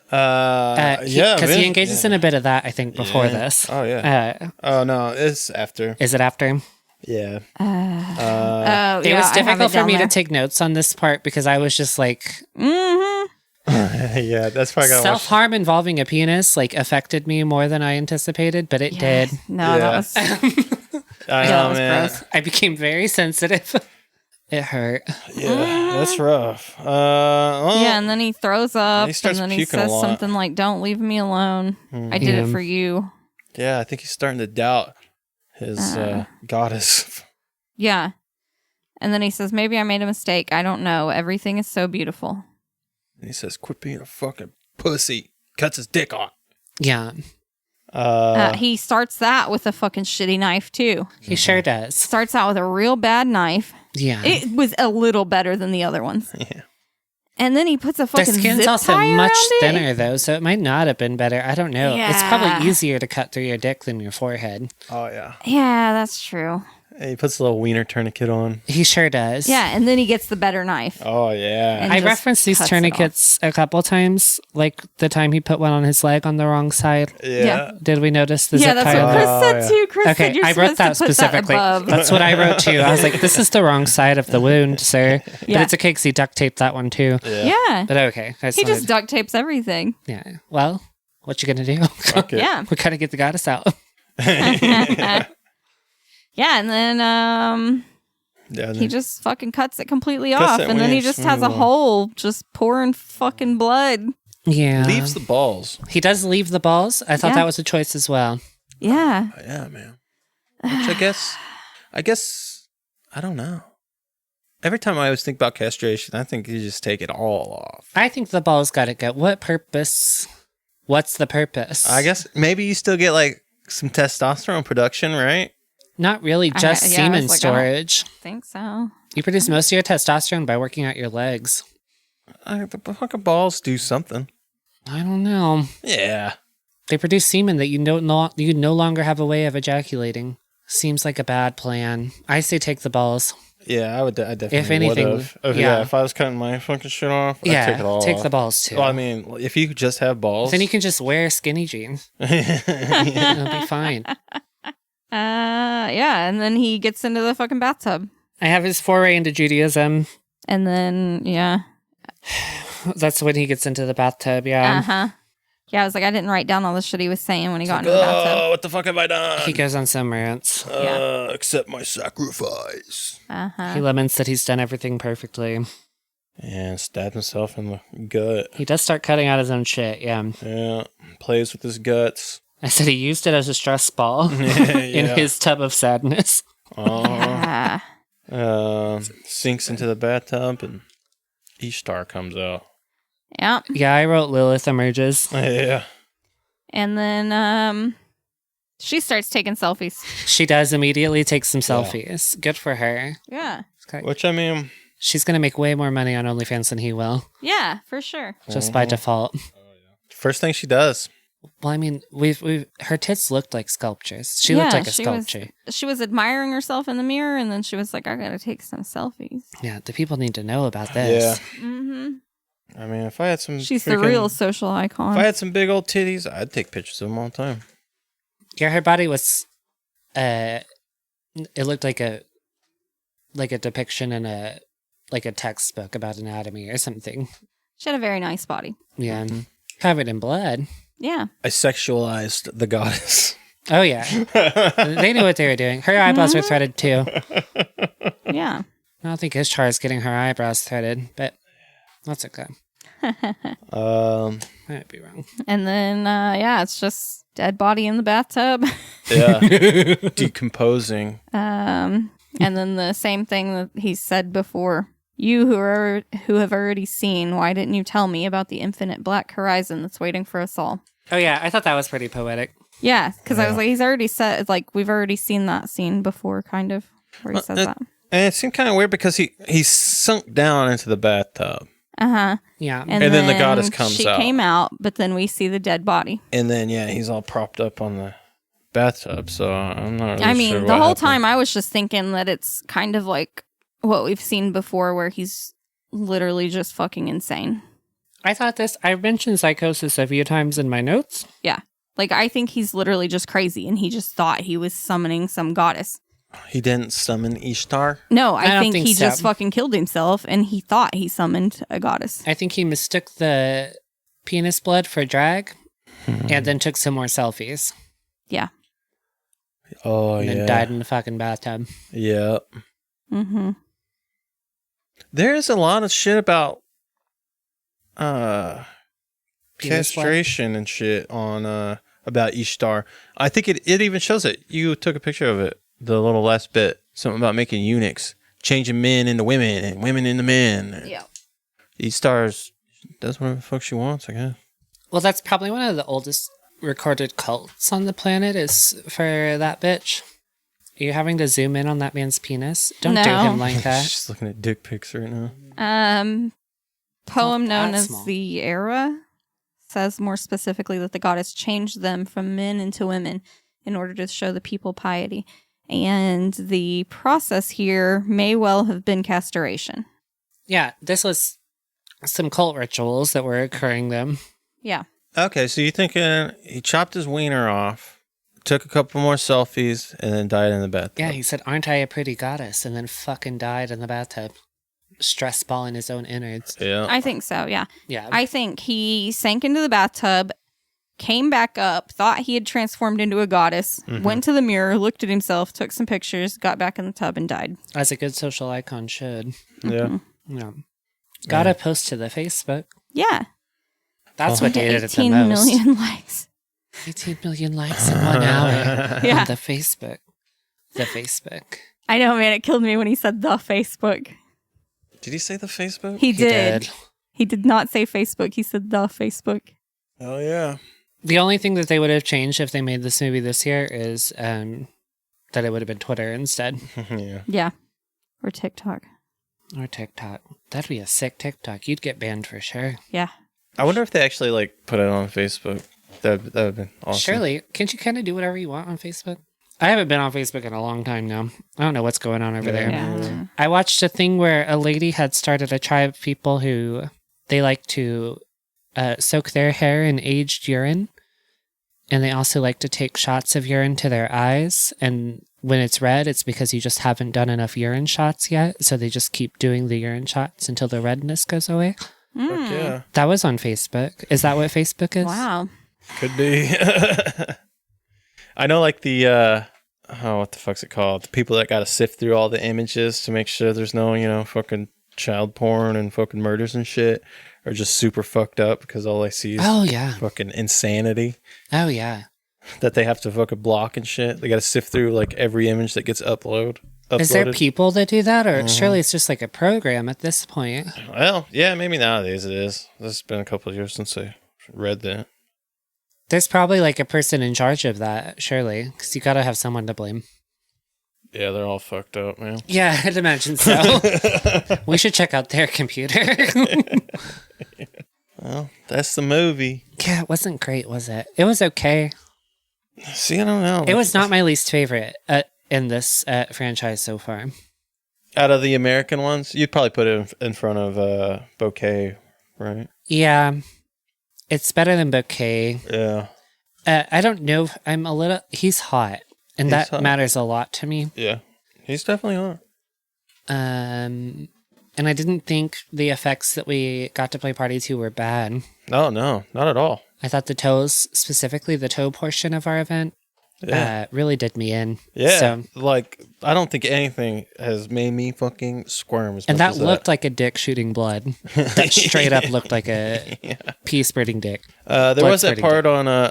Because he engages in a bit of that, I think, before this. Oh, yeah. Oh, no, it's after. Is it after? Yeah. It was difficult for me to take notes on this part because I was just yeah, that's probably got self-harm involving a penis affected me more than I anticipated, but it did. No, that was that was gross. I became very sensitive. It hurt. Yeah, that's rough. Well, yeah, and then he throws up, he and starts then he puking a says lot. something like, "Don't leave me alone. I did it for you." Yeah, I think he's starting to doubt his goddess. Yeah. And then he says, "Maybe I made a mistake. I don't know. Everything is so beautiful." And he says, "Quit being a fucking pussy." Cuts his dick off. Yeah. He starts that with a fucking shitty knife, too. He sure does. Starts out with a real bad knife. Yeah. It was a little better than the other ones. Yeah. And then he puts a The fucking skin's zip also tie much around it. thinner, though, so it might not have been better. I don't know. It's Yeah. probably easier to cut through your dick than your forehead. Oh, yeah. Yeah, that's true. He puts a little wiener tourniquet on. He sure does. Yeah, and then he gets the better knife. Oh, yeah. And I just referenced these cuts it tourniquets a couple times, like the time he put one on his leg on the wrong side. Yeah. Did we notice the Yeah, zip that's tie? what Chris Oh, said yeah. too. Chris Okay, said you're I supposed wrote that to put specifically. That above. That's what I wrote too. I was like, this is the wrong side of the wound, sir. But Yeah. it's okay because he duct taped that one too. Yeah. But okay. He just duct tapes everything. Yeah. Well, What you gonna do? Fuck it. Yeah. We gotta get the goddess out. Yeah, and then Yeah, he just fucking cuts it completely Cuts off, that and then he wiener just has a smooth. hole just pouring fucking blood. Yeah. leaves the balls. He does leave the balls. I thought Yeah. that was a choice as well. Yeah. Yeah, man. Which I guess, I don't know. Every time I always think about castration, I think you just take it all off. I think the balls gotta go. What purpose? What's the purpose? I guess maybe you still get like some testosterone production, right? Not really, just I semen was like, I don't storage. think so. You produce most of your testosterone by working out your legs. The fucking balls do something. I don't know. Yeah. They produce semen that you no longer have a way of ejaculating. Seems like a bad plan. I say take the balls. Yeah, I definitely If anything, would've. yeah. If I was cutting my fucking shit off, I'd Yeah, take it all take off. the balls too. Well, I mean, if you could just have balls. Then you can just wear skinny jeans. It'll be fine. Yeah, and then he gets into the fucking bathtub. I have his foray into Judaism. And then, yeah. That's when he gets into the bathtub, yeah. Uh-huh. Yeah, I was like, I didn't write down all the shit he was saying when he got into the bathtub. Oh, what the fuck have I done? He goes on some rants. Accept my sacrifice. Uh-huh. He laments that he's done everything perfectly. And stabbed himself in the gut. He does start cutting out his own shit, yeah. Yeah, plays with his guts. I said he used it as a stress ball in his tub of sadness. Ah. Sinks into the bathtub and Ishtar comes out. Yeah. Yeah, I wrote Lilith emerges. Yeah. And then she starts taking selfies. She does immediately take some selfies. Good for her. Yeah. Which, I mean... She's going to make way more money on OnlyFans than he will. Yeah, for sure. Just by default. First thing she does. Well, I mean, her tits looked like sculptures. She looked like a sculpture. She was admiring herself in the mirror, and then she was like, I gotta take some selfies. Yeah, the people need to know about this. Yeah. Mm-hmm. I mean, if I had some... She's the real social icon. If I had some big old titties, I'd take pictures of them all the time. Yeah, her body was... it looked like a depiction in a textbook about anatomy or something. She had a very nice body. Yeah. Covered in blood. Yeah. I sexualized the goddess. Oh, yeah. They knew what they were doing. Her eyebrows were threaded, too. Yeah. I don't think Ishtar is getting her eyebrows threaded, but that's okay. I might be wrong. And then, it's just dead body in the bathtub. Yeah. Decomposing. And then the same thing that he said before. You who have already seen, why didn't you tell me about the infinite black horizon that's waiting for us all? Oh, yeah. I thought that was pretty poetic. Yeah, because I was like, he's already said, like, we've already seen that scene before, kind of, where he says that. And it seemed kind of weird because he sunk down into the bathtub. Uh-huh. Yeah. And then the goddess comes she out. She came out, but then we see the dead body. And then, he's all propped up on the bathtub, so I'm not really I mean, sure the what whole happened. time I was just thinking that it's kind of like what we've seen before where he's literally just fucking insane. I mentioned psychosis a few times in my notes. Yeah. Like, I think he's literally just crazy and he just thought he was summoning some goddess. He didn't summon Ishtar? No, I don't think think he so. just fucking killed himself and he thought he summoned a goddess. I think he mistook the penis blood for drag and then took some more selfies. Yeah. Oh, And then died in the fucking bathtub. Yep. Mm-hmm. There's a lot of shit about Penis blood? castration and shit on about Ishtar. I think it even shows it. You took a picture of it, the little last bit. Something about making eunuchs, changing men into women and women into men. Yeah. Ishtar's does whatever the fuck she wants, I guess. Well, that's probably one of the oldest recorded cults on the planet is for that bitch. Are you having to zoom in on that man's penis? Don't do No. him like that. She's looking at dick pics right now. Poem Not known that as small. the Era says more specifically that the goddess changed them from men into women in order to show the people piety. And the process here may well have been castration. Yeah, this was some cult rituals that were occurring then. Yeah. Okay, so you're thinking he chopped his wiener off, took a couple more selfies, and then died in the bathtub. Yeah, he said, "Aren't I a pretty goddess?" and then fucking died in the bathtub. Stress balling his own innards. Yeah. I think so, yeah. Yeah. I think he sank into the bathtub came back up, thought he had transformed into a goddess, went to the mirror, looked at himself, took some pictures, got back in the tub, and died. As a good social icon should. Yeah. Yeah. Gotta post to the Facebook. Yeah. That's what dated it the 18 most. million likes. 18 million likes in 1 hour Yeah. on the Facebook. The Facebook. I know, man. It killed me when he said the Facebook. Did he say the Facebook? He did. He did not say Facebook. He said the Facebook. Oh, yeah. The only thing that they would have changed if they made this movie this year is that it would have been Twitter instead. Yeah. Yeah. Or TikTok. Or TikTok. That'd be a sick TikTok. You'd get banned for sure. Yeah. I wonder if they actually like put it on Facebook. That would have been awesome. Surely. Can't you kind of do whatever you want on Facebook? I haven't been on Facebook in a long time now. I don't know what's going on over there. Yeah. I watched a thing where a lady had started a tribe of people who they like to soak their hair in aged urine. And they also like to take shots of urine to their eyes. And when it's red, it's because you just haven't done enough urine shots yet. So they just keep doing the urine shots until the redness goes away. Fuck yeah. That was on Facebook. Is that what Facebook is? Wow. Could be. I know, like the what the fuck's it called? The people that got to sift through all the images to make sure there's no, fucking child porn and fucking murders and shit are just super fucked up because all I see is fucking insanity Oh, yeah. that they have to fucking block and shit. They got to sift through like every image that gets uploaded. Is there people that do that? Or surely it's just like a program at this point? Well, yeah, maybe nowadays it is. It's been a couple of years since I read that. There's probably like a person in charge of that, surely, because you got to have someone to blame. Yeah, they're all fucked up, man. Yeah, I'd imagine so. We should check out their computer. Well, that's the movie. Yeah, it wasn't great, was it? It was okay. See, I don't know. It was not my least favorite in this franchise so far. Out of the American ones, you'd probably put it in front of Bouquet, right? Yeah, it's better than Bouquet. Yeah. I don't know. He's hot, and He's that hot. matters a lot to me. Yeah. He's definitely hot. And I didn't think the effects that we got to play Party 2 were bad. No, not at all. I thought the toes, specifically the toe portion of our event, really did me in. Yeah. So, Like, I don't think anything has made me fucking squirm as and much that as looked like a dick shooting blood. That straight up looked like a pea spurting dick. There Blood was that spurting part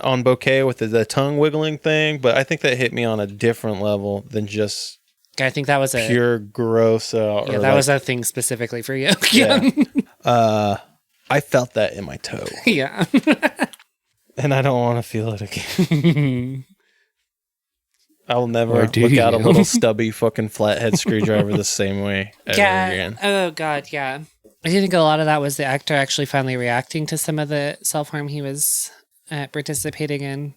on Bouquet with the tongue wiggling thing, but I think that hit me on a different level than just I think that was a pure gross. that was a thing specifically for you. Yeah. I felt that in my toe, Yeah. and I don't want to feel it again. I'll never Or look do out a you? little stubby fucking flathead screwdriver the same way ever again. Oh god, yeah. I think a lot of that was the actor actually finally reacting to some of the self-harm he was participating in.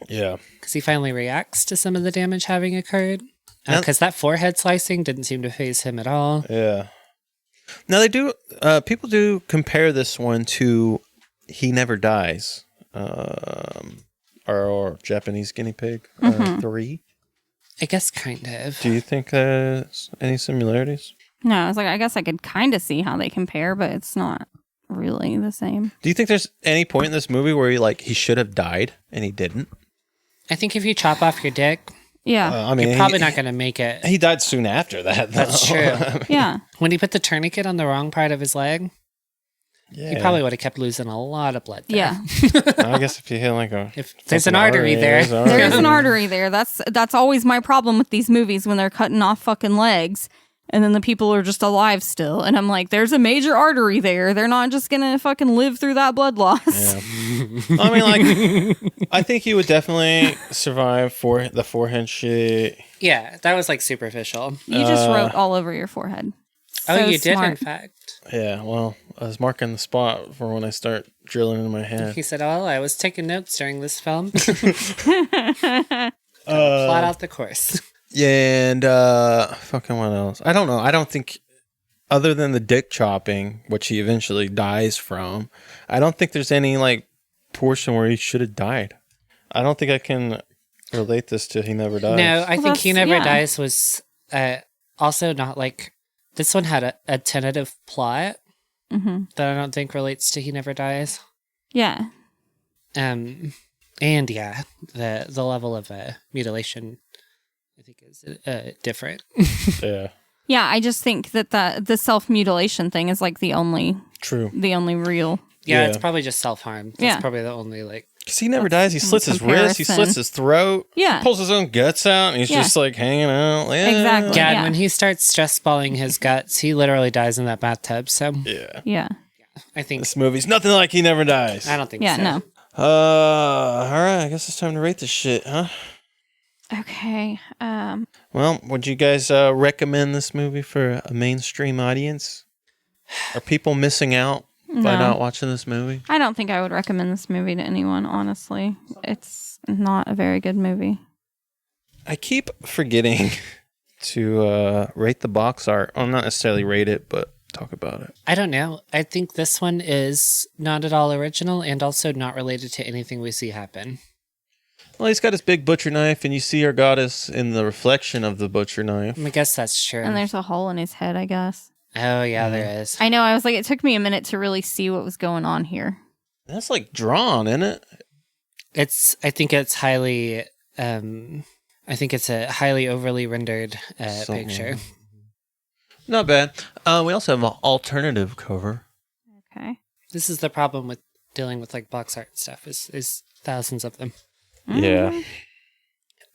Yeah. Because he finally reacts to some of the damage having occurred. Now- Because that forehead slicing didn't seem to faze him at all. Yeah. Now they do. People do compare this one to "He Never Dies," or Japanese Guinea Pig 3. I guess kind of. Do you think there's any similarities? No, I was like, I guess I could kind of see how they compare, but it's not really the same. Do you think there's any point in this movie where he should have died and he didn't? I think if you chop off your dick, Yeah. I mean, you're probably not going to make it. He died soon after that. That's though. true. Yeah. When he put the tourniquet on the wrong part of his leg, he probably would have kept losing a lot of blood there. Yeah. I guess if you hit like a If there's an fucking artery there. There is an artery there. That's always my problem with these movies when they're cutting off fucking legs and then the people are just alive still. And I'm like, there's a major artery there. They're not just gonna fucking live through that blood loss. Yeah. I mean, like, I think he would definitely survive for the forehand shit. Yeah, that was like superficial. You just wrote all over your forehead. Oh, So you did, in smart. fact. Yeah, well, I was marking the spot for when I start drilling in my head. He said, oh, I was taking notes during this film. Plot out the course. Yeah, and fucking what else? I don't know. I don't think, other than the dick chopping, which he eventually dies from, I don't think there's any like portion where he should have died. I don't think I can relate this to He Never Dies. No, I Well, think He that's- Never yeah. Dies was also not like, this one had a tentative plot Mm-hmm. that I don't think relates to He Never Dies. Yeah. And yeah, the level of mutilation, I think, is different. Yeah. Yeah, I just think that the self-mutilation thing is like the only real. Yeah, it's probably just self-harm. That's probably the only like. Because he never dies. He slits his wrist. He slits his throat. Yeah. He pulls his own guts out, and he's just like hanging out. Yeah. Exactly. Yeah, and when he starts stress balling his guts, he literally dies in that bathtub. So Yeah. I think this movie's nothing like He Never Dies. I don't think Yeah, so. no. All right. I guess it's time to rate this shit, huh? Okay. Well, would you guys recommend this movie for a mainstream audience? Are people missing out by not watching this movie? I don't think I would recommend this movie to anyone, honestly. It's not a very good movie. I keep forgetting to rate the box art. Well, not necessarily rate it, but talk about it. I don't know. I think this one is not at all original and also not related to anything we see happen. Well, he's got his big butcher knife, and you see our goddess in the reflection of the butcher knife. I guess that's true. And there's a hole in his head, I guess. Oh, yeah, there is. I know. I was like, it took me a minute to really see what was going on here. That's like drawn, isn't it? I think it's highly, I think it's a highly overly rendered picture. Not bad. We also have an alternative cover. Okay. This is the problem with dealing with like box art stuff is thousands of them. Yeah.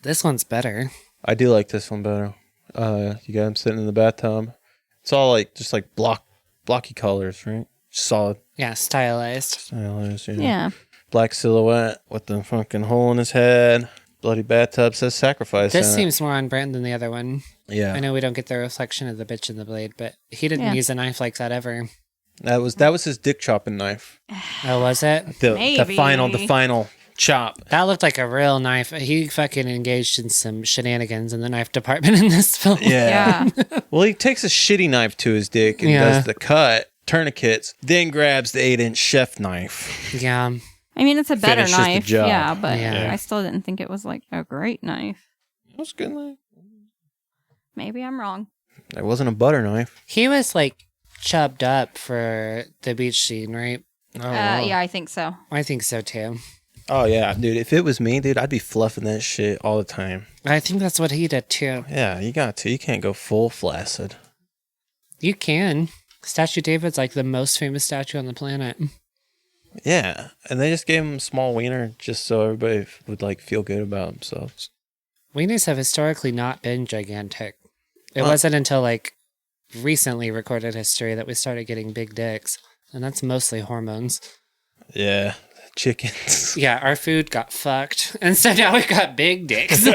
This one's better. I do like this one better. You got him sitting in the bathtub. It's all like just like blocky colors, right? Solid. Yeah, stylized. Stylized, Yeah. Black silhouette with the fucking hole in his head. Bloody bathtub says sacrifice. This seems more on brand than the other one. Yeah. I know we don't get the reflection of the bitch in the blade, but he didn't use a knife like that ever. That was his dick chopping knife. Oh, was it? The final chop. That looked like a real knife. He fucking engaged in some shenanigans in the knife department in this film. Yeah. Well, he takes a shitty knife to his dick and does the cut, tourniquets, then grabs the 8-inch chef knife. Yeah. I mean, it's a better Finishes the knife. job. Yeah, but Yeah. I still didn't think it was like a great knife. It was a good knife. Maybe I'm wrong. It wasn't a butter knife. He was like chubbed up for the beach scene, right? Yeah, I think so. I think so too. Oh, yeah, dude. If it was me, dude, I'd be fluffing that shit all the time. I think that's what he did too. Yeah, you got to. You can't go full flaccid. You can. Statue David's like the most famous statue on the planet. Yeah, and they just gave him a small wiener just so everybody would like feel good about themselves. Wieners have historically not been gigantic. It wasn't until like recently recorded history that we started getting big dicks, and that's mostly hormones. Yeah, chickens. Yeah, our food got fucked, and so now we got big dicks.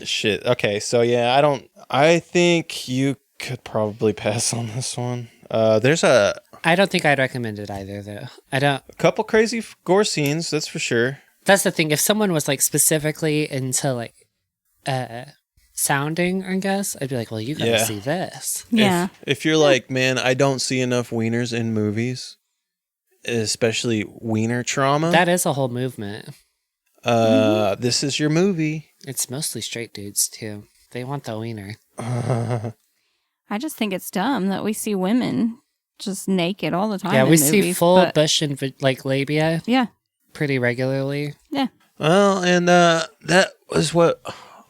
Shit. Okay, so yeah, I think you could probably pass on this one. There's a I don't think I'd recommend it either, though. a couple crazy gore scenes, that's for sure. That's the thing. If someone was like specifically into like sounding, I guess, I'd be like, well, you gotta see this. Yeah. If you're like, man, I don't see enough wieners in movies, especially wiener trauma. That is a whole movement. This is your movie. It's mostly straight dudes too. They want the wiener. I just think it's dumb that we see women just naked all the time. Yeah, in we see movies, full but- bush and like labia. Yeah. Pretty regularly. Yeah. Well, and that was what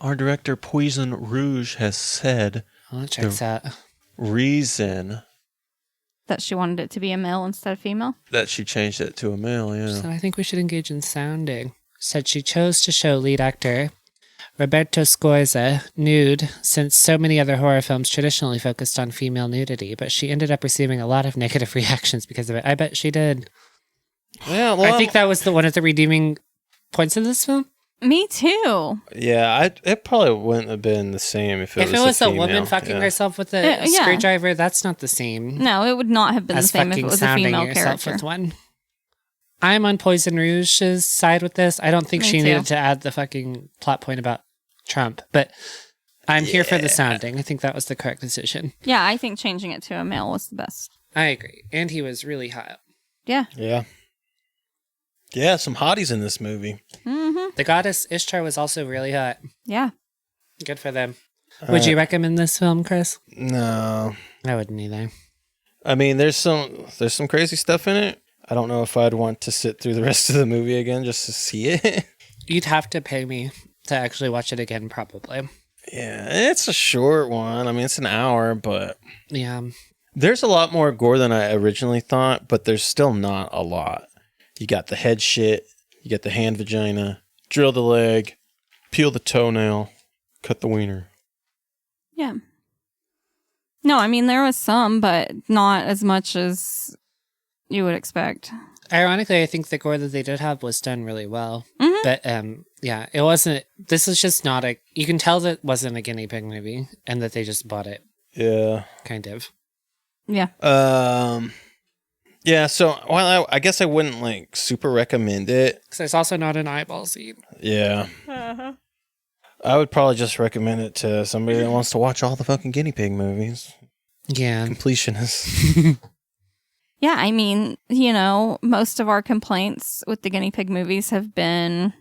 our director Poison Rouge has said. Well, that checks out. Reason That she wanted it to be a male instead of female. that she changed it to a male, yeah. So I think we should engage in sounding. Said she chose to show lead actor Roberto Scorza nude since so many other horror films traditionally focused on female nudity, but she ended up receiving a lot of negative reactions because of it. I bet she did. Yeah, well, I think that was one of the redeeming points of this film. Me too. yeah, it probably wouldn't have been the same if it was a female. woman fucking yeah. herself with a Yeah. screwdriver, that's not the same. No, it would not have been the as same if it fucking was a sounding female yourself character. with one. I'm on Poison Rouge's side with this. I don't think Me she too. needed to add the fucking plot point about Trump, but I'm here for the sounding. I think that was the correct decision. Yeah, I think changing it to a male was the best. I agree. And he was really hot. Yeah. Yeah. Yeah, some hotties in this movie. Mm-hmm. The goddess Ishtar was also really hot. Yeah. Good for them. Would you recommend this film, Chris? No. I wouldn't either. I mean, there's some crazy stuff in it. I don't know if I'd want to sit through the rest of the movie again just to see it. You'd have to pay me to actually watch it again, probably. Yeah, it's a short one. I mean, it's an hour, but Yeah. there's a lot more gore than I originally thought, but there's still not a lot. You got the head shit, you got the hand vagina, drill the leg, peel the toenail, cut the wiener. Yeah. No, I mean, there was some, but not as much as you would expect. Ironically, I think the gore that they did have was done really well. Mhm. But yeah, it wasn't. This is just not a. You can tell that it wasn't a guinea pig movie, and that they just bought it. Yeah. Kind of. Yeah. Yeah. So, while I guess I wouldn't like super recommend it. Because there's also not an eyeball scene. Yeah. I would probably just recommend it to somebody that wants to watch all the fucking guinea pig movies. Yeah. Completionists. Yeah, I mean, you know, most of our complaints with the guinea pig movies have been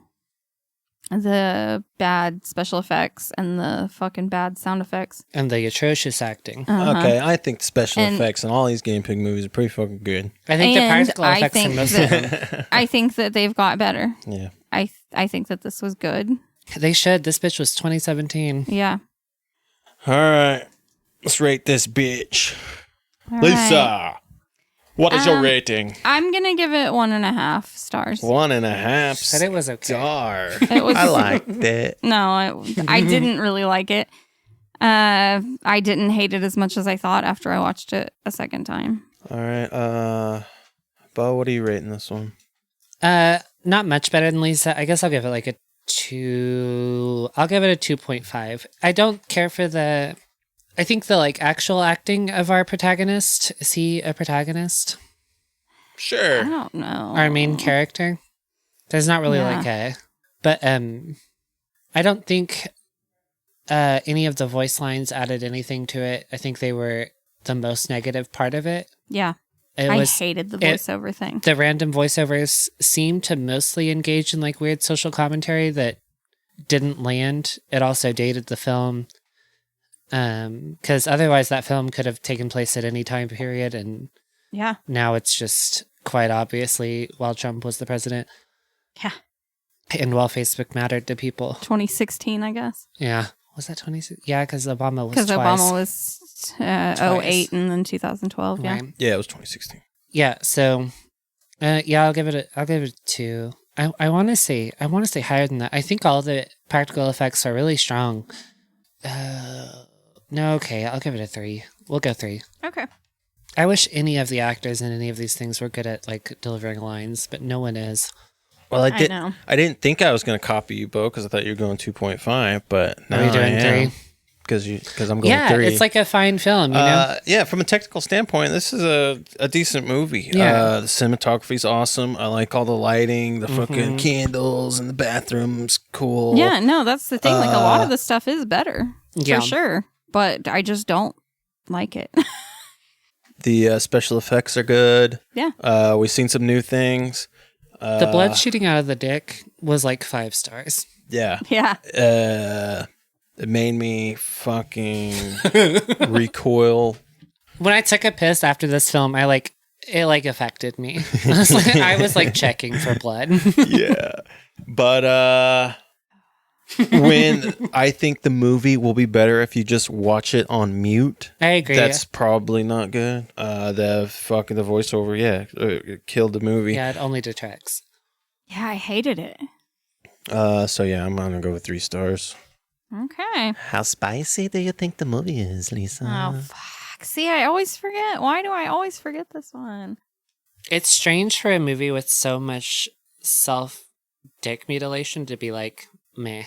the bad special effects and the fucking bad sound effects. And the atrocious acting. Uh-huh. Okay, I think the special And- effects in all these guinea pig movies are pretty fucking good. I think the And practical I effects in think most of them. I think that they've got better. Yeah. I think that this was good. They should. This bitch was 2017. Yeah. All right. Let's rate this bitch. All Lisa, right. what is your rating? I'm gonna give it 1.5 stars. 1.5 Said it was okay. star. It was- I liked it. No, I didn't really like it. I didn't hate it as much as I thought after I watched it a second time. All right. Bo, what are you rating this one? Not much better than Lisa. I guess I'll give it like a 2. I'll give it a 2.5. I don't care for the. I think the like actual acting of our protagonist. Is he a protagonist? I Sure. don't know. Our main character. There's not really Yeah. like a. But I don't think any of the voice lines added anything to it. I think they were the most negative part of it. Yeah. It I was hated the it- voiceover thing. the random voiceovers seemed to mostly engage in like weird social commentary that didn't land. It also dated the film. Because otherwise that film could have taken place at any time period, and Yeah. now it's just quite obviously while Trump was the president. Yeah. And while Facebook mattered to people. 2016, I guess. Yeah. Was that 26? Yeah, because Obama was Because twice. Obama was 08 and then 2012. Yeah. Right. Yeah, it was 2016. Yeah, so yeah, I'll give it a 2. I want to say higher than that. I think all the practical effects are really strong. No, okay, I'll give it a 3. We'll go 3. Okay. I wish any of the actors in any of these things were good at like delivering lines, but no one is. Well, I know. I didn't think I was going to copy you, Bo, because I thought you were going 2.5, but now Are you doing I am. 3? Because I'm going Yeah, 3. it's like a fine film, you know. Yeah, from a technical standpoint, this is a decent movie. Yeah. The cinematography's awesome. I like all the lighting, the fucking candles in the bathroom's cool. Yeah, no, that's the thing. Like, a lot of the stuff is better. Yeah. For sure. But I just don't like it. The special effects are good. Yeah. We've seen some new things. The blood shooting out of the dick was like 5 stars. Yeah. Yeah. It made me fucking recoil. When I took a piss after this film, it affected me. I was like checking for blood. Yeah. But when I think the movie will be better if you just watch it on mute. I agree. That's probably not good. The voiceover, it killed the movie. Yeah, it only detracts. Yeah, I hated it. So yeah, I'm gonna go with 3 stars. Okay. How spicy do you think the movie is, Lisa? Oh, fuck. See, I always forget. Why do I always forget this one? It's strange for a movie with so much self-dick mutilation to be like, meh.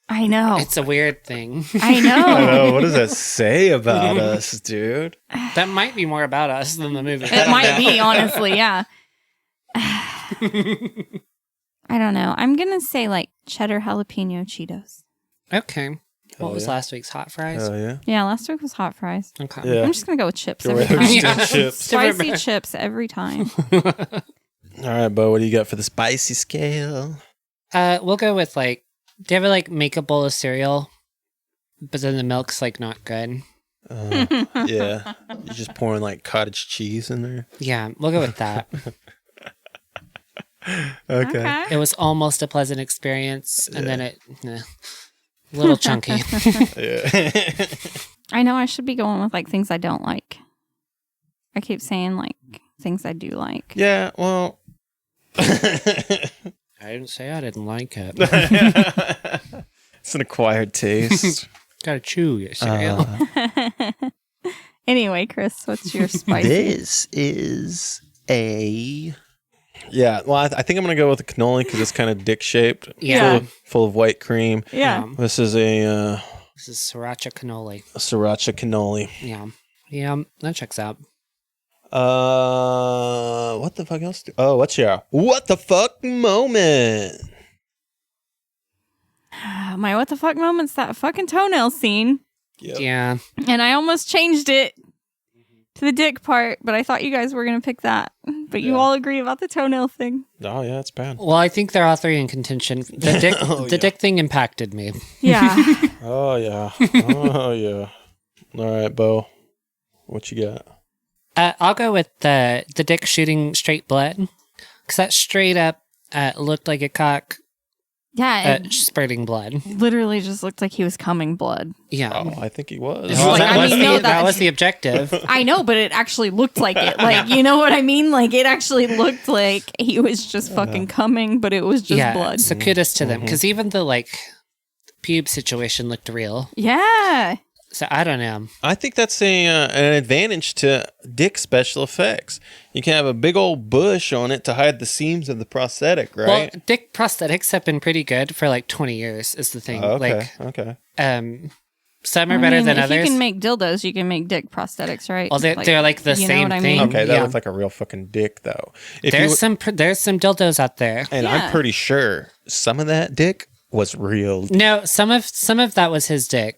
I know. It's a weird thing. I know. I know. What does that say about us, dude? That might be more about us than the movie. It might be, honestly, yeah. I don't know. I'm going to say like cheddar jalapeno Cheetos. Okay. What Hell was yeah. last week's hot fries? Oh yeah. Yeah, last week was hot fries. Okay. Yeah. I'm just going to go with chips Go every ahead. time. Yeah. Chips. Spicy chips every time. All right, Bo. What do you got for the spicy scale? We'll go with like, do you ever like make a bowl of cereal, but then the milk's like not good? Yeah. You're just pouring like cottage cheese in there. Yeah, we'll go with that. Okay. It was almost a pleasant experience, and then it, a little chunky. Yeah. I know I should be going with like things I don't like. I keep saying like things I do like. Yeah, well. I didn't say I didn't like it. It's an acquired taste. Gotta chew your cereal. Anyway, Chris, what's your spicy? This is a... Yeah, well, I think I'm going to go with the cannoli because it's kind of dick-shaped. Yeah. Full of white cream. Yeah. This is a This is sriracha cannoli. sriracha cannoli. Yeah. Yeah, that checks out. What the fuck else? What's your what the fuck moment? My what the fuck moment's that fucking toenail scene. Yep. Yeah. And I almost changed it to the dick part, but I thought you guys were going to pick that. But you all agree about the toenail thing. Oh, yeah, it's bad. Well, I think they're all three in contention. The dick, dick thing impacted me. Yeah. Oh, yeah. Oh, yeah. All right, Bo. What you got? I'll go with the dick shooting straight blood. Because that straight up looked like a cock Yeah. It spurting blood. literally just looked like he was coming blood. Yeah. Oh, I think he was. Well, Like, that, I was mean, the, no, that that- was the objective. I know, but it actually looked like it. Like, you know what I mean? Like, it actually looked like he was just fucking coming, but it was just blood. So kudos to them. Because even the, like, pube situation looked real. Yeah. So I don't know. I think that's an advantage to dick special effects. You can have a big old bush on it to hide the seams of the prosthetic, right? Well, dick prosthetics have been pretty good for like 20 years is the thing. Okay, Like, okay. Some are better than if others. you can make dildos, you can make dick prosthetics, right? Well, they're like the you know same what I thing. mean? Okay, that Yeah. looks like a real fucking dick, though. If There's you, there's some dildos out there. and Yeah. I'm pretty sure some of that dick was real. No, some of that was his dick.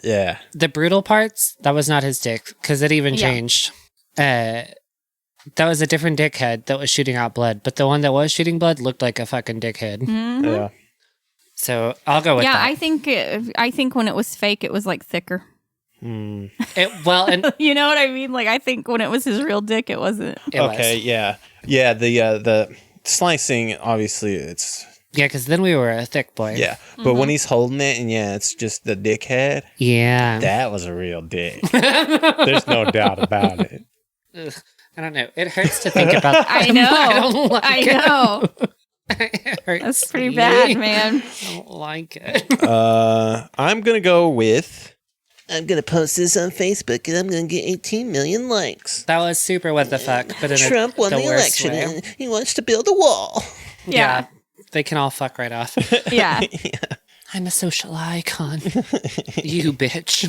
Yeah. The brutal parts, that was not his dick because it even Yeah. changed. That was a different dickhead that was shooting out blood, but the one that was shooting blood looked like a fucking dickhead. Mhm. Yeah. So I'll go with Yeah, that. I think when it was fake, it was like thicker. Hmm. Well, and You know what I mean? Like, I think when it was his real dick, it wasn't. it Okay, was. yeah. Yeah, the slicing, obviously, it's... Yeah, because then we were a thick boy. Yeah. But when he's holding it, and yeah, it's just the dickhead, Yeah. that was a real dick. There's no doubt about it. Ugh, I don't know. It hurts to think about. I know. I don't like I it. know. It hurts That's pretty me. bad, man. I don't like it. I'm going to go with... I'm going to post this on Facebook, and I'm going to get 18 million likes. That was super what the fuck. But in Trump won the worst election, way. and he wants to build a wall. Yeah. They can all fuck right off. Yeah. I'm a social icon. You bitch.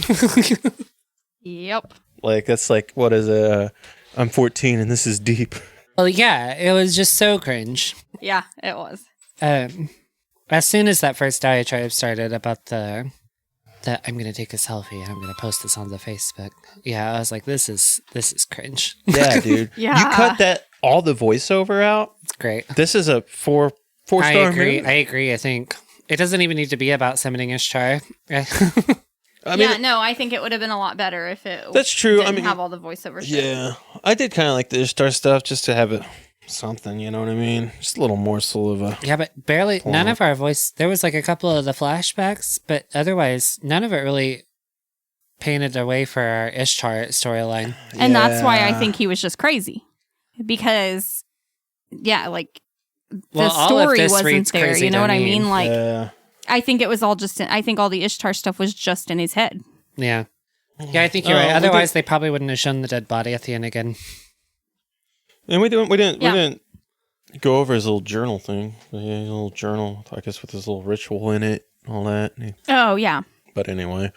Yep. Like, that's like, what is it? I'm 14, and this is deep. Well, yeah, it was just so cringe. Yeah, it was. As soon as that first diatribe started about the I'm gonna take a selfie and I'm gonna post this on the Facebook. Yeah, I was like, this is cringe. Yeah, dude. Yeah. You cut all the voiceover out. It's great. This is a four-star I movie. agree. I think it doesn't even need to be about summoning Ishtar. I mean, yeah, no, I think it would have been a lot better if it That's true. I didn't mean, have all the voiceover shit. yeah. I did kind of like the Ishtar stuff just to have it something, you know what I mean? Just a little morsel of a... Yeah, but barely. None of our voice. There was like a couple of the flashbacks, but otherwise, none of it really painted a way for our Ishtar storyline. And that's why I Yeah. think he was just crazy. Because, yeah, like, the Well, all of story this wasn't reads there. crazy You know to what I me. mean? Like, Yeah. I think it was all just, I think all the Ishtar stuff was just in his head. Yeah. Yeah, I think you're right. we Otherwise, they probably wouldn't have shown the dead body at the end again. And we didn't Yeah. go over his little journal thing. His little journal, I guess, with his little ritual in it, all that. Oh, yeah. But anyway,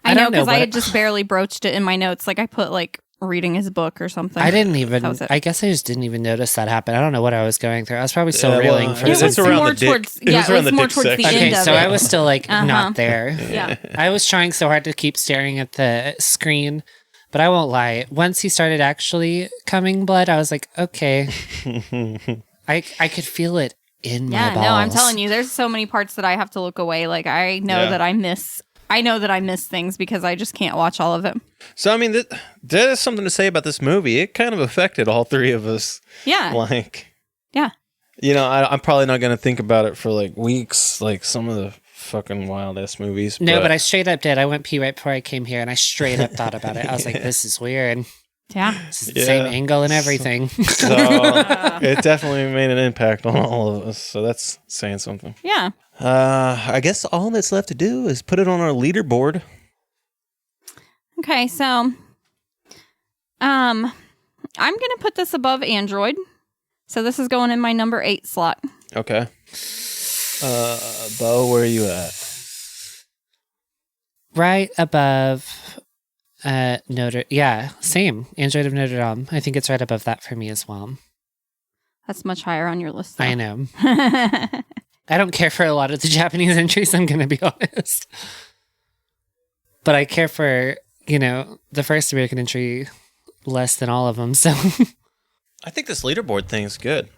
I I know, don't know, because I but- had just barely broached it in my notes. Like, I put, like, reading his book or something. I didn't even. That was it. I guess I just didn't even notice that happen. I don't know what I was going through. I was probably still Yeah, reeling well, for It It's was around more the dick. towards, It was yeah, it around was the more dick towards the section. Okay, end of so it. I was still like Uh-huh. not there. Yeah. I was trying so hard to keep staring at the screen, but I won't lie. Once he started actually coming blood, I was like, okay. I could feel it in my Yeah, balls. no, I'm telling you, there's so many parts that I have to look away. Like, I know Yeah. that I miss I know that I miss things because I just can't watch all of it. So, I mean, there is something to say about this movie. It kind of affected all three of us. Yeah. Yeah. You know, I'm probably not going to think about it for like weeks, like some of the fucking wild-ass movies. No, but I straight up did. I went pee right before I came here, and I straight up thought about it. I was like, this is weird. Yeah. This is the same angle and everything. So it definitely made an impact on all of us. So that's saying something. Yeah. I guess all that's left to do is put it on our leaderboard. Okay, so I'm going to put this above Android. So this is going in my number 8 slot. Okay. Bo, where are you at? Right above Notre... Yeah, same. Android of Notre Dame. I think it's right above that for me as well. That's much higher on your list, though. I know. I don't care for a lot of the Japanese entries, I'm going to be honest. But I care for, the first American entry less than all of them, so... I think this leaderboard thing is good.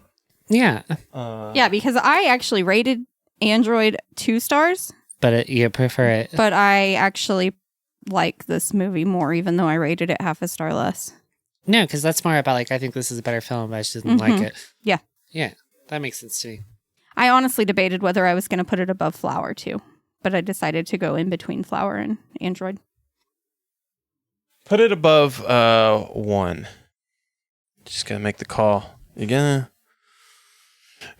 Yeah. Yeah, because I actually rated Android 2 stars. But you prefer it. But I actually like this movie more, even though I rated it half a star less. No, because that's more about, I think this is a better film, I just didn't like it. Yeah. Yeah, that makes sense to me. I honestly debated whether I was going to put it above Flower, too. But I decided to go in between Flower and Android. Put it above 1. Just gotta make the call. You're gonna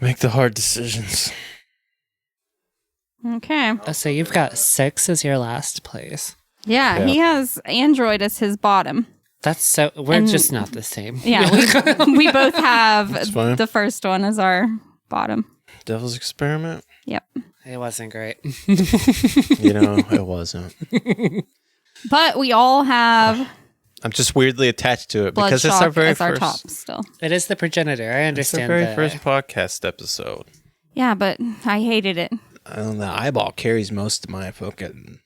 make the hard decisions. Okay. So you've got 6 as your last place. Yeah, he has Android as his bottom. That's so... We're just not the same. Yeah, we both have the first one as our bottom. Devil's Experiment? Yep. It wasn't great. It wasn't. But we all have... I'm just weirdly attached to it because it's Bloodshot our very as our first... top still. It is the progenitor. I understand it's our very first podcast episode. Yeah, but I hated it. The eyeball carries most of my fucking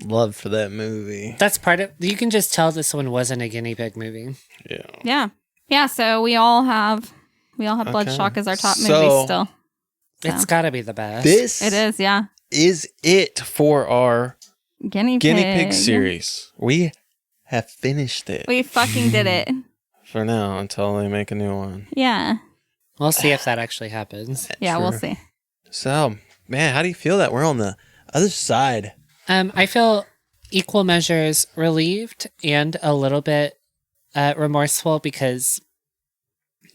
love for that movie. That's part of... You can just tell this one wasn't a guinea pig movie. Yeah. Yeah. Yeah, so we all have Bloodshot as our top movie still. So. It's got to be the best. It is, yeah. Is it for our Guinea Pig series. We have finished it. We fucking did it. For now, until they make a new one. Yeah. We'll see if that actually happens. Yeah, we'll see. So, man, how do you feel that we're on the other side? I feel equal measures relieved and a little bit remorseful because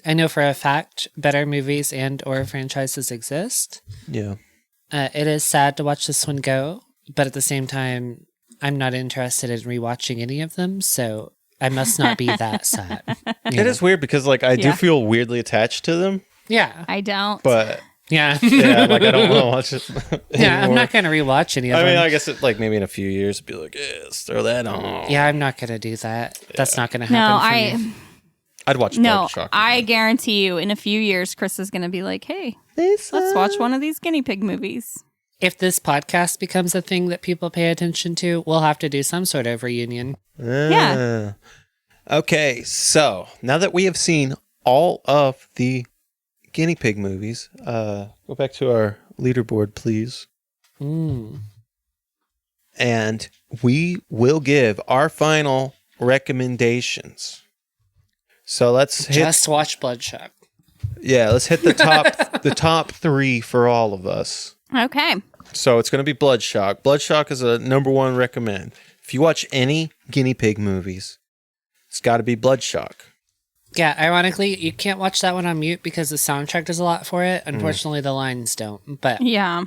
I know for a fact better movies and or franchises exist. Yeah. It is sad to watch this one go, but at the same time, I'm not interested in rewatching any of them, so I must not be that sad. It is weird because, I do feel weirdly attached to them. Yeah. I don't. But... Yeah. I don't want to watch it Yeah, I'm not going to rewatch any of them. I mean, I guess it, maybe in a few years, be like, let's throw that on. Yeah, I'm not going to do that. Yeah. That's not going to happen for me. I'd watch Bloodshot. I guarantee you, in a few years, Chris is going to be like, hey, let's watch one of these guinea pig movies. If this podcast becomes a thing that people pay attention to, we'll have to do some sort of reunion. Yeah. Okay, so now that we have seen all of the guinea pig movies, go back to our leaderboard, please. And we will give our final recommendations. So let's just watch Bloodshot. Yeah, let's hit the top 3 for all of us. Okay. So it's going to be Bloodshot. Bloodshot is a number 1 recommend. If you watch any guinea pig movies, it's got to be Bloodshot. Yeah, ironically, you can't watch that one on mute because the soundtrack does a lot for it. Unfortunately, the lines don't. But yeah,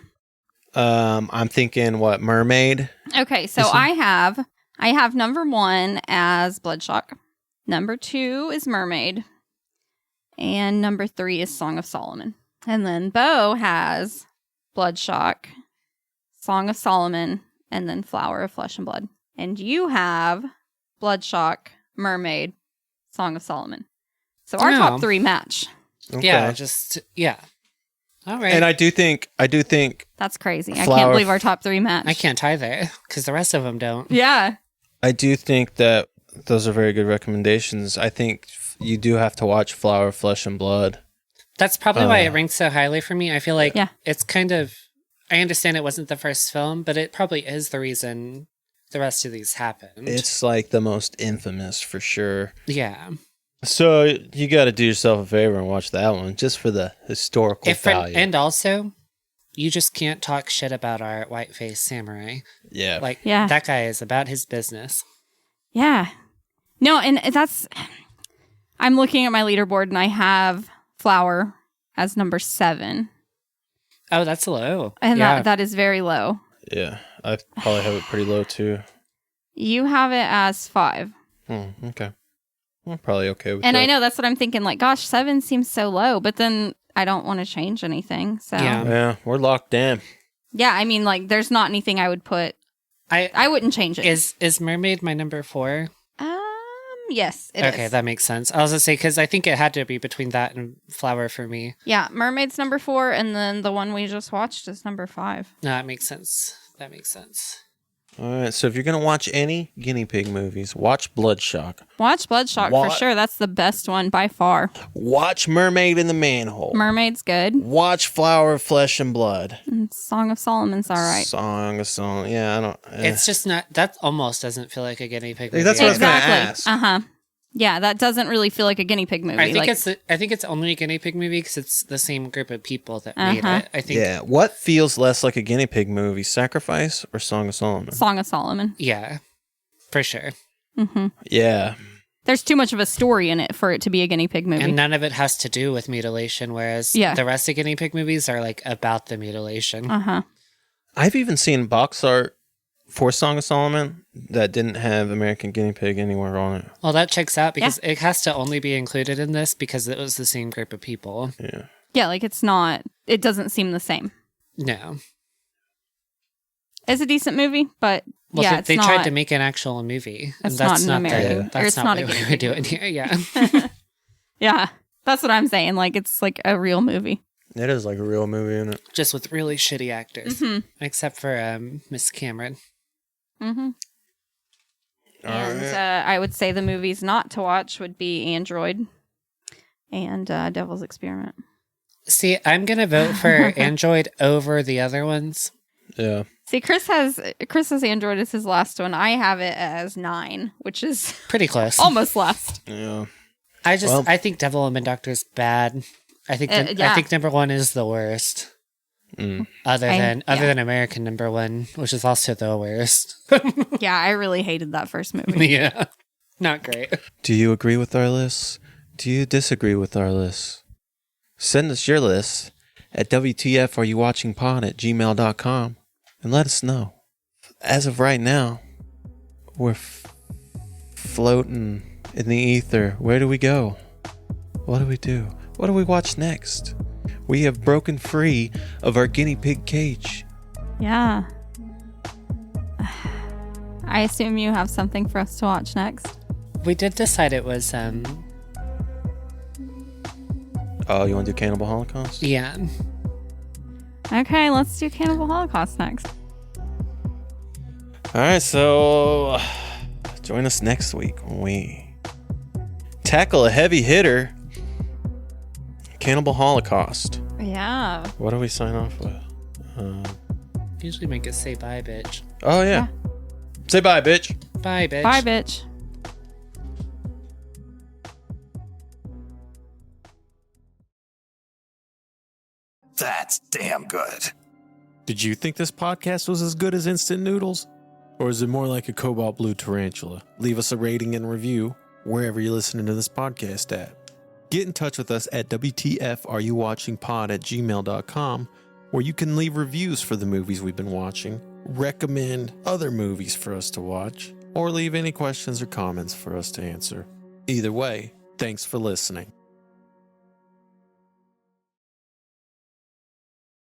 I'm thinking Mermaid. Okay, so I have number 1 as Bloodshot. Number 2 is Mermaid, and number 3 is Song of Solomon. And then Bo has Bloodshot, Song of Solomon, and then Flower of Flesh and Blood. And you have Bloodshot, Mermaid, Song of Solomon. So our top 3 match. Okay. Yeah. All right. And I do think that's crazy. I can't believe our top 3 match. I can't either because the rest of them don't. Yeah. I do think that those are very good recommendations. I think you do have to watch Flower of Flesh and Blood. That's probably why it ranks so highly for me. I feel like it's kind of I understand it wasn't the first film, but it probably is the reason the rest of these happened. It's like the most infamous for sure. Yeah. So you got to do yourself a favor and watch that one just for the historical value. And also, you just can't talk shit about our white-faced samurai. Yeah. Like, that guy is about his business. Yeah. No, and that's... I'm looking at my leaderboard, and I have Flower as number 7. Oh, that's low. And that is very low. Yeah. I probably have it pretty low, too. You have it as 5. Okay. I'm probably okay with that. And I know that's what I'm thinking. Like, gosh, 7 seems so low, but then I don't want to change anything. So yeah, we're locked in. Yeah, I mean, like, there's not anything I would put. I wouldn't change it. Is Mermaid my number 4? Yes, it is. Okay, that makes sense. I was gonna say because I think it had to be between that and Flower for me. Yeah, Mermaid's number 4, and then the one we just watched is number 5. No, that makes sense. That makes sense. All right, so if you're going to watch any guinea pig movies, watch Bloodshock. Watch Bloodshock for sure. That's the best one by far. Watch Mermaid in the Manhole. Mermaid's good. Watch Flower of Flesh and Blood. And Song of Solomon's all right. Song of Solomon. Yeah, I don't... It's just not... That almost doesn't feel like a guinea pig movie. That's what I was going to ask. Uh-huh. Yeah, that doesn't really feel like a guinea pig movie. I think it's only a guinea pig movie because it's the same group of people that made it. I think. Yeah. What feels less like a guinea pig movie, Sacrifice or Song of Solomon? Song of Solomon. Yeah, for sure. Mm-hmm. Yeah. There's too much of a story in it for it to be a guinea pig movie. And none of it has to do with mutilation, whereas the rest of guinea pig movies are like about the mutilation. Uh-huh. I've even seen box art for Song of Solomon that didn't have American guinea pig anywhere on it. Well, that checks out because it has to only be included in this because it was the same group of people. Yeah. Yeah, like it doesn't seem the same. No. It's a decent movie, but they tried to make an actual movie. And that's not American. That's not what we were doing here, yeah. Yeah, that's what I'm saying. Like, it's like a real movie. It is like a real movie, isn't it? Just with really shitty actors. Mm-hmm. Except for Miss Cameron. Mm-hmm. And right. I would say the movies not to watch would be Android and Devil's Experiment. See, I'm going to vote for Android over the other ones. Yeah. See, Chris has Android as his last one. I have it as 9, which is pretty close. Almost last. Yeah. I think Devil and Doctor is bad. I think number 1 is the worst. Other than American number 1, which is also the worst. Yeah, I really hated that first movie. Yeah. Not great. Do you agree with our lists? Do you disagree with our lists? Send us your lists at WTFareyouwatchingpod@gmail.com and let us know. As of right now, we're floating in the ether. Where do we go? What do we do? What do we watch next? We have broken free of our guinea pig cage. Yeah. I assume you have something for us to watch next. We did decide it was Oh, you want to do Cannibal Holocaust? Yeah. Okay, let's do Cannibal Holocaust next. All right, so join us next week when we tackle a heavy hitter, Cannibal Holocaust. Yeah. What do we sign off with? Usually make us say bye, bitch. Oh, yeah. Say bye, bitch. Bye, bitch. Bye, bitch. That's damn good. Did you think this podcast was as good as instant noodles? Or is it more like a cobalt blue tarantula? Leave us a rating and review wherever you're listening to this podcast at. Get in touch with us at WTFareyouwatchingpod@gmail.com, where you can leave reviews for the movies we've been watching, recommend other movies for us to watch, or leave any questions or comments for us to answer. Either way, thanks for listening.